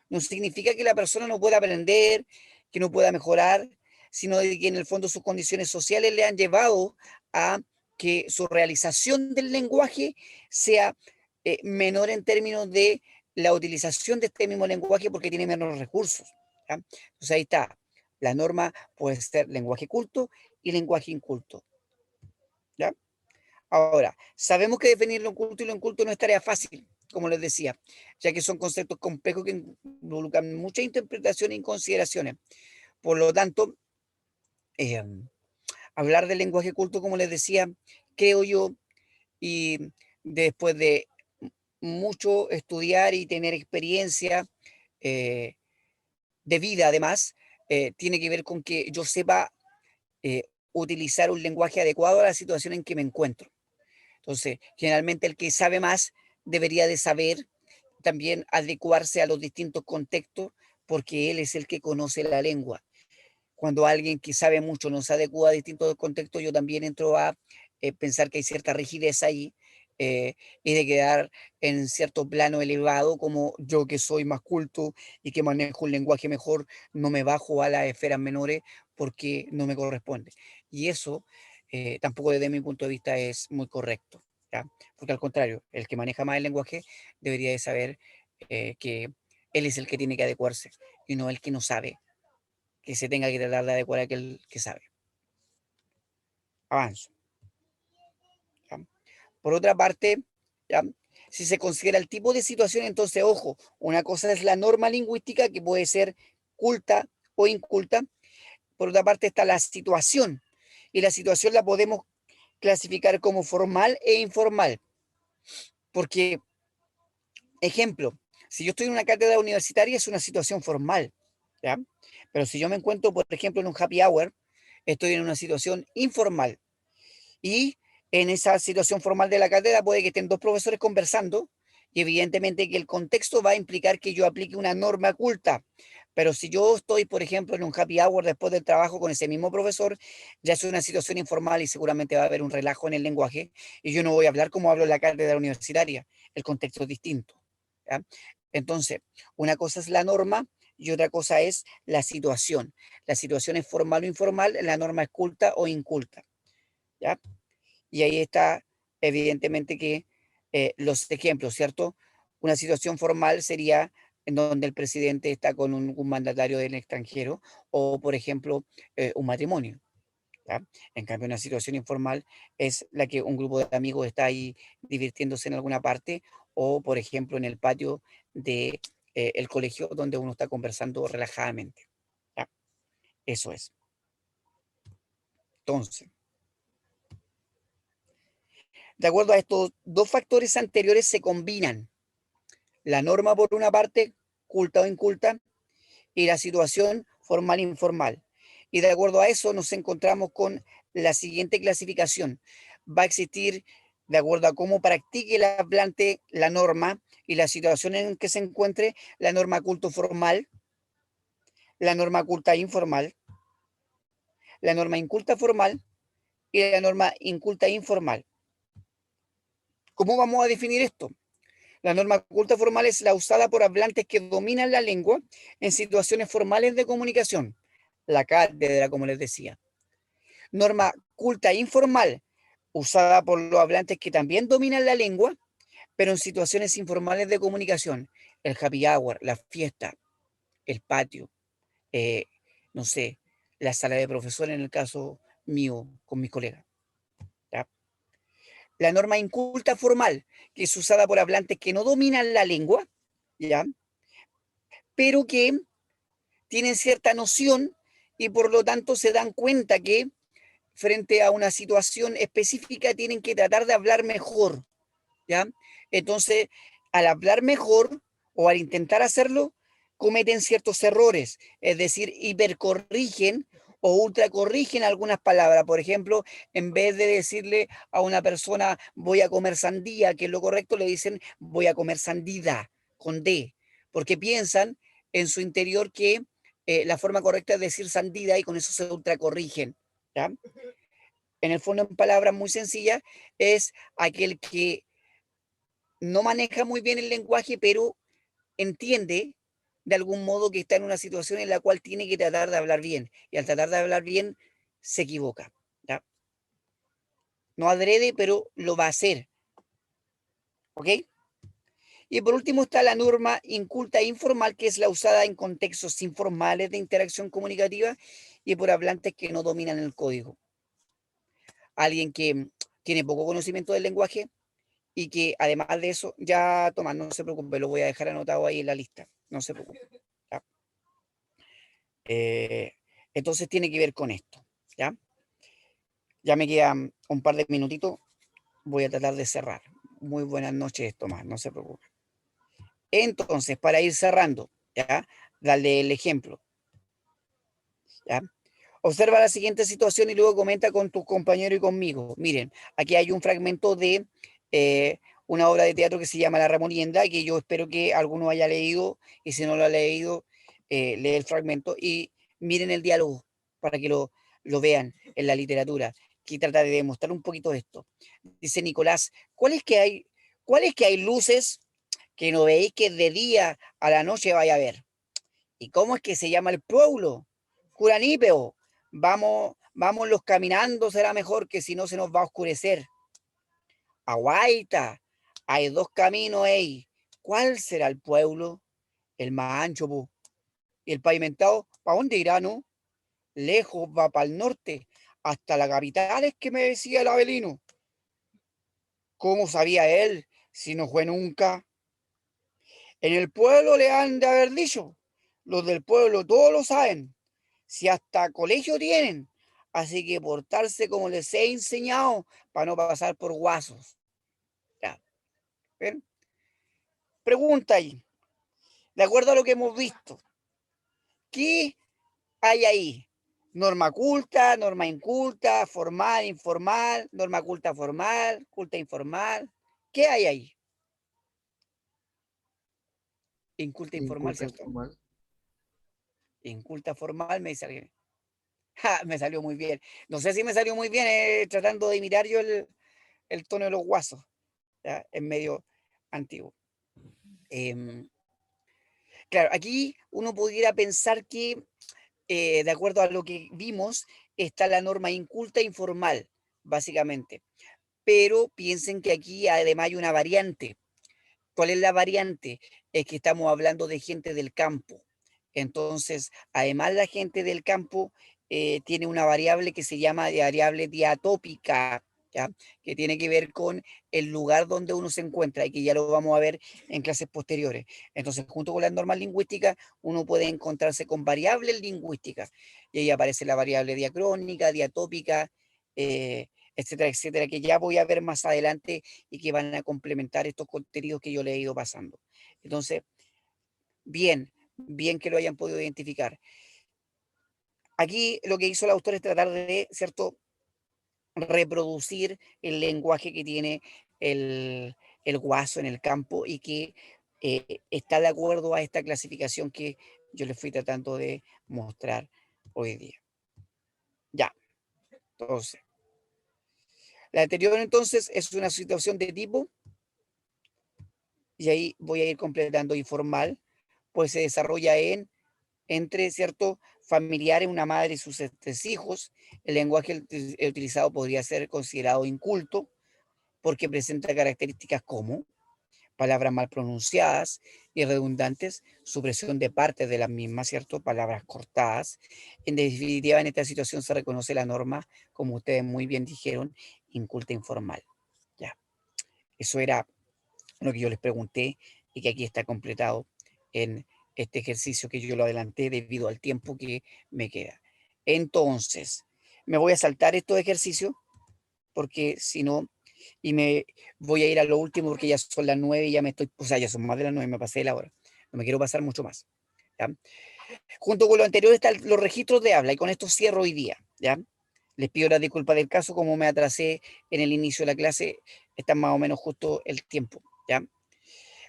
No significa que la persona no pueda aprender, que no pueda mejorar, sino de que en el fondo sus condiciones sociales le han llevado a que su realización del lenguaje sea menor en términos de la utilización de este mismo lenguaje porque tiene menos recursos. ¿Ya? Entonces ahí está. La norma puede ser lenguaje culto y lenguaje inculto. ¿Ya? Ahora, sabemos que definir lo culto y lo inculto no es tarea fácil, como les decía, ya que son conceptos complejos que involucran mucha interpretación y consideraciones. Por lo tanto, eh, hablar del lenguaje culto, como les decía, creo yo, y después de mucho estudiar y tener experiencia eh, de vida, además, tiene que ver con que yo sepa utilizar un lenguaje adecuado a la situación en que me encuentro. Entonces, generalmente el que sabe más debería de saber también adecuarse a los distintos contextos porque él es el que conoce la lengua. Cuando alguien que sabe mucho no se adecua a distintos contextos, yo también entro a pensar que hay cierta rigidez ahí y de quedar en cierto plano elevado, como yo que soy más culto y que manejo un lenguaje mejor, no me bajo a las esferas menores porque no me corresponde. Y eso tampoco desde mi punto de vista es muy correcto, ¿ya? Porque al contrario, el que maneja más el lenguaje debería de saber que él es el que tiene que adecuarse y no el que no sabe que se tenga que tratar de adecuar a aquel que sabe. Avanzo. ¿Ya? Por otra parte, ¿ya? Si se considera el tipo de situación, entonces, ojo, una cosa es la norma lingüística que puede ser culta o inculta. Por otra parte está la situación. Y la situación la podemos clasificar como formal e informal. Porque, ejemplo, si yo estoy en una cátedra universitaria es una situación formal. ¿Ya? Pero si yo me encuentro, por ejemplo, en un happy hour, estoy en una situación informal. Y en esa situación formal de la cátedra puede que estén dos profesores conversando y evidentemente que el contexto va a implicar que yo aplique una norma culta. Pero si yo estoy, por ejemplo, en un happy hour después del trabajo con ese mismo profesor, ya es una situación informal y seguramente va a haber un relajo en el lenguaje y yo no voy a hablar como hablo en la cátedra universitaria. El contexto es distinto. ¿Ya? Entonces, una cosa es la norma y otra cosa es la situación. La situación es formal o informal, la norma es culta o inculta. ¿Ya? Y ahí está, evidentemente, que los ejemplos, ¿cierto? Una situación formal sería en donde el presidente está con un mandatario del extranjero o, por ejemplo, un matrimonio. ¿Ya? En cambio, una situación informal es la que un grupo de amigos está ahí divirtiéndose en alguna parte o, por ejemplo, en el patio de el colegio donde uno está conversando relajadamente. ¿Ya? Eso es. Entonces, de acuerdo a estos dos factores anteriores se combinan la norma por una parte, culta o inculta, y la situación formal e informal. Y de acuerdo a eso nos encontramos con la siguiente clasificación. Va a existir, de acuerdo a cómo practique el hablante la norma y la situación en que se encuentre, la norma culto formal, la norma culta informal, la norma inculta formal y la norma inculta informal. ¿Cómo vamos a definir esto? La norma culta formal es la usada por hablantes que dominan la lengua en situaciones formales de comunicación. La cátedra, como les decía. Norma culta informal, usada por los hablantes que también dominan la lengua, pero en situaciones informales de comunicación. El happy hour, la fiesta, el patio, eh, no sé, la sala de profesor en el caso mío con mis colegas. ¿Ya? La norma inculta formal, que es usada por hablantes que no dominan la lengua, ¿ya? Pero que tienen cierta noción y por lo tanto se dan cuenta que frente a una situación específica tienen que tratar de hablar mejor, ¿ya? Entonces, al hablar mejor o al intentar hacerlo, cometen ciertos errores, es decir, hipercorrigen o ultracorrigen algunas palabras. Por ejemplo, en vez de decirle a una persona voy a comer sandía, que es lo correcto, le dicen voy a comer sandida, con D, porque piensan en su interior que la forma correcta es decir sandida y con eso se ultracorrigen, ¿ya? En el fondo, en palabras muy sencillas, es aquel que no maneja muy bien el lenguaje, pero entiende de algún modo que está en una situación en la cual tiene que tratar de hablar bien. Y al tratar de hablar bien, se equivoca, ¿ya? No adrede, pero lo va a hacer. ¿Ok? Y por último está la norma inculta e informal, que es la usada en contextos informales de interacción comunicativa y por hablantes que no dominan el código. Alguien que tiene poco conocimiento del lenguaje y que además de eso, ya Tomás, no se preocupe, lo voy a dejar anotado ahí en la lista, no se preocupe. ¿Ya? Entonces tiene que ver con esto, ¿ya? Ya me quedan un par de minutitos, voy a tratar de cerrar. Muy buenas noches, Tomás, no se preocupe. Entonces, para ir cerrando, ¿ya? Dale el ejemplo, ¿ya? Observa la siguiente situación y luego comenta con tus compañeros y conmigo. Miren, aquí hay un fragmento de una obra de teatro que se llama La Remolienda, que yo espero que alguno haya leído, y si no lo ha leído, lee el fragmento y miren el diálogo para que lo vean en la literatura, que trata de demostrar un poquito esto. Dice Nicolás, cuál es que hay luces que no veis que de día a la noche vaya a ver? ¿Y cómo es que se llama el pueblo? Curanipeo. Vámonos caminando, será mejor que si no se nos va a oscurecer. Aguaita, hay dos caminos, ey. ¿Cuál será el pueblo? El más ancho, po. Y el pavimentado, ¿para dónde irá, no? Lejos va para el norte, hasta la capital es que me decía el Avelino. ¿Cómo sabía él si no fue nunca? En el pueblo le han de haber dicho. Los del pueblo todos lo saben. Si hasta colegio tienen. Así que portarse como les he enseñado para no pasar por guasos. Ya. ¿Ven? Pregunta ahí. De acuerdo a lo que hemos visto, ¿qué hay ahí? Norma culta, norma inculta, formal, informal, norma culta formal, culta informal. ¿Qué hay ahí? Inculta informal, Inculta ¿cierto? informal. Inculta formal, me dice alguien. Ja, me salió muy bien. No sé si me salió muy bien tratando de imitar yo el tono de los guasos. ¿Ya? Es medio antiguo. Claro, aquí uno pudiera pensar que, de acuerdo a lo que vimos, está la norma inculta e informal, básicamente. Pero piensen que aquí además hay una variante. ¿Cuál es la variante? Es que estamos hablando de gente del campo. Entonces, además la gente del campo tiene una variable que se llama variable diatópica, ¿ya? Que tiene que ver con el lugar donde uno se encuentra y que ya lo vamos a ver en clases posteriores. Entonces, junto con las normas lingüísticas, uno puede encontrarse con variables lingüísticas y ahí aparece la variable diacrónica, diatópica, etcétera, etcétera, que ya voy a ver más adelante y que van a complementar estos contenidos que yo le he ido pasando. Entonces, bien que lo hayan podido identificar. Aquí lo que hizo el autor es tratar de, ¿cierto?, reproducir el lenguaje que tiene el guaso en el campo y que está de acuerdo a esta clasificación que yo les fui tratando de mostrar hoy día. Ya, entonces, la anterior entonces es una situación de tipo, y ahí voy a ir completando informal, pues se desarrolla entre, ¿cierto?, familiares, una madre y sus 3 hijos. El lenguaje utilizado podría ser considerado inculto porque presenta características como palabras mal pronunciadas y redundantes, supresión de partes de las mismas, ¿cierto? Palabras cortadas. En definitiva, en esta situación se reconoce la norma, como ustedes muy bien dijeron, inculta informal. Ya, eso era lo que yo les pregunté y que aquí está completado en este ejercicio que yo lo adelanté debido al tiempo que me queda. Entonces, me voy a saltar estos ejercicios porque si no, y me voy a ir a lo último porque ya son las 9 y ya me estoy, o sea, ya son más de las 9, me pasé de la hora. No me quiero pasar mucho más. ¿Ya? Junto con lo anterior están los registros de habla y con esto cierro hoy día. ¿Ya? Les pido la disculpa del caso, como me atrasé en el inicio de la clase, está más o menos justo el tiempo. ¿Ya?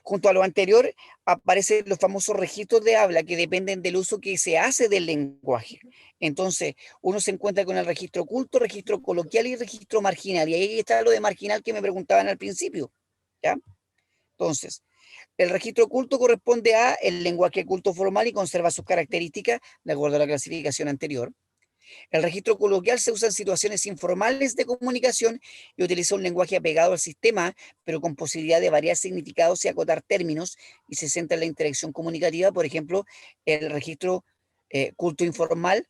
Junto a lo anterior aparecen los famosos registros de habla que dependen del uso que se hace del lenguaje. Entonces, uno se encuentra con el registro oculto, registro coloquial y registro marginal. Y ahí está lo de marginal que me preguntaban al principio. ¿Ya? Entonces, el registro oculto corresponde a el lenguaje culto formal y conserva sus características de acuerdo a la clasificación anterior. El registro coloquial se usa en situaciones informales de comunicación y utiliza un lenguaje apegado al sistema, pero con posibilidad de variar significados y acotar términos, y se centra en la interacción comunicativa. Por ejemplo, el registro culto informal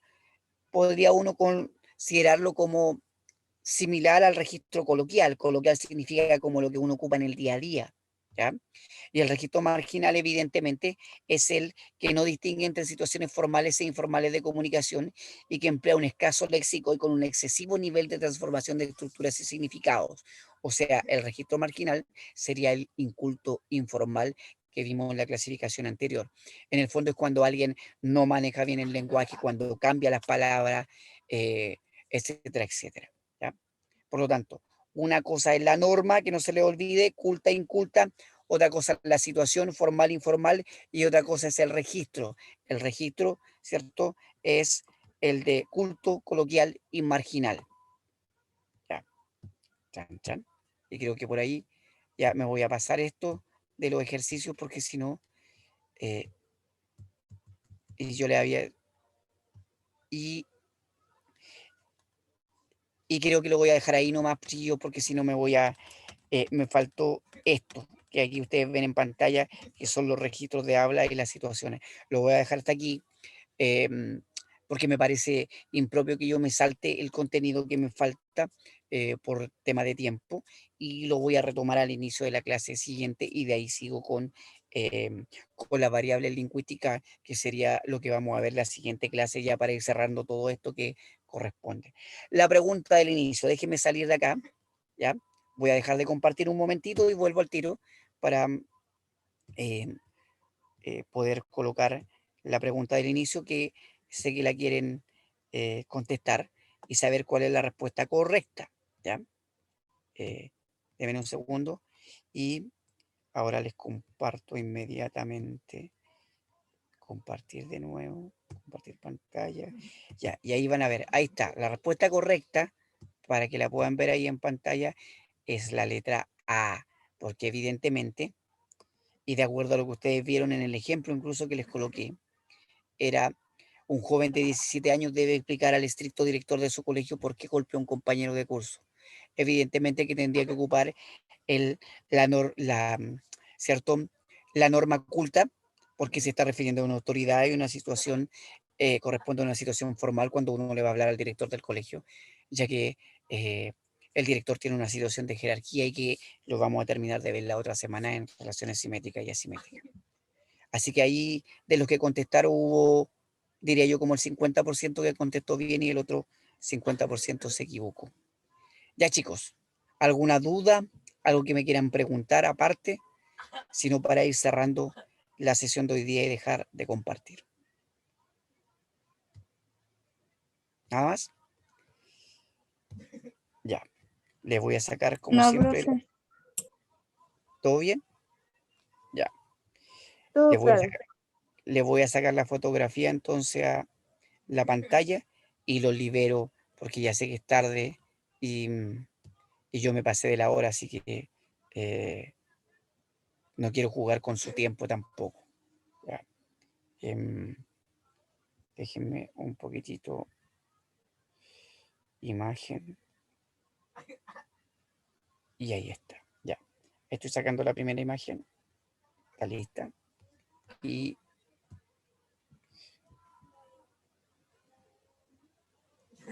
podría uno considerarlo como similar al registro coloquial. Coloquial significa como lo que uno ocupa en el día a día. ¿Ya? Y el registro marginal, evidentemente, es el que no distingue entre situaciones formales e informales de comunicación y que emplea un escaso léxico y con un excesivo nivel de transformación de estructuras y significados. O sea, el registro marginal sería el inculto informal que vimos en la clasificación anterior. En el fondo es cuando alguien no maneja bien el lenguaje, cuando cambia las palabras, etcétera, etcétera. ¿Ya? Por lo tanto, una cosa es la norma, que no se le olvide, culta, inculta. Otra cosa es la situación formal, informal, y otra cosa es el registro. El registro, ¿cierto?, es el de culto, coloquial y marginal. Ya. Chan, chan. Y creo que por ahí ya me voy a pasar esto de los ejercicios porque si no, y yo le había... Y creo que lo voy a dejar ahí nomás, Prillo, porque si no me voy a... me faltó esto, que aquí ustedes ven en pantalla, que son los registros de habla y las situaciones. Lo voy a dejar hasta aquí, porque me parece impropio que yo me salte el contenido que me falta por tema de tiempo, y lo voy a retomar al inicio de la clase siguiente, y de ahí sigo con la variable lingüística, que sería lo que vamos a ver la siguiente clase, ya para ir cerrando todo esto que corresponde. La pregunta del inicio, déjenme salir de acá, ¿ya? Voy a dejar de compartir un momentito y vuelvo al tiro para poder colocar la pregunta del inicio, que sé que la quieren contestar y saber cuál es la respuesta correcta. ¿Ya? Denme un segundo y ahora les comparto inmediatamente. Compartir de nuevo, compartir pantalla. Ya, y ahí van a ver, ahí está, la respuesta correcta, para que la puedan ver ahí en pantalla, es la letra A, porque evidentemente, y de acuerdo a lo que ustedes vieron en el ejemplo incluso que les coloqué, era un joven de 17 años debe explicar al estricto director de su colegio por qué golpeó a un compañero de curso. Evidentemente que tendría que ocupar ¿cierto?, la norma culta, porque se está refiriendo a una autoridad y una situación, corresponde a una situación formal cuando uno le va a hablar al director del colegio, ya que el director tiene una situación de jerarquía y que lo vamos a terminar de ver la otra semana en relaciones simétricas y asimétricas. Así que ahí, de los que contestaron, hubo, diría yo, como el 50% que contestó bien y el otro 50% se equivocó. Ya, chicos, ¿alguna duda? ¿Algo que me quieran preguntar aparte? Sino para ir cerrando la sesión de hoy día y dejar de compartir. ¿Nada más? Ya. Les voy a sacar, como No, siempre. profe. ¿Todo bien? Ya. Todo Les voy a claro. sacar, le voy a sacar la fotografía entonces a la pantalla y lo libero porque ya sé que es tarde y yo me pasé de la hora, así que no quiero jugar con su tiempo tampoco. Ya. Déjenme un poquitito imagen. Y ahí está. Ya. Estoy sacando la primera imagen. Está lista. Y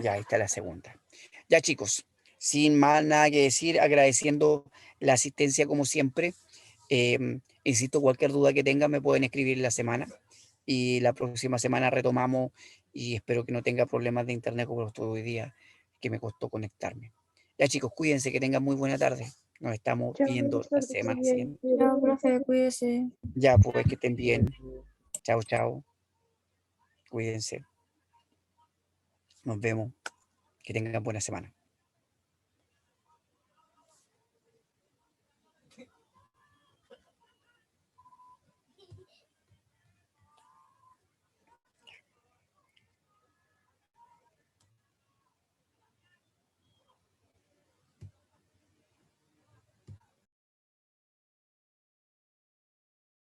ya ahí está la segunda. Ya, chicos, sin más nada que decir, agradeciendo la asistencia como siempre. Insisto, cualquier duda que tengan me pueden escribir en la semana. y la próxima semana retomamos y espero que no tenga problemas de internet como los tuve hoy día, que me costó conectarme. Ya chicos, cuídense, que tengan muy buena tarde. Nos estamos Chao, viendo la profesor, que esté semana bien. siguiente. Chao, profe, cuídese. Ya, pues que estén bien. Chao, chao. Cuídense. Nos vemos. Que tengan buena semana.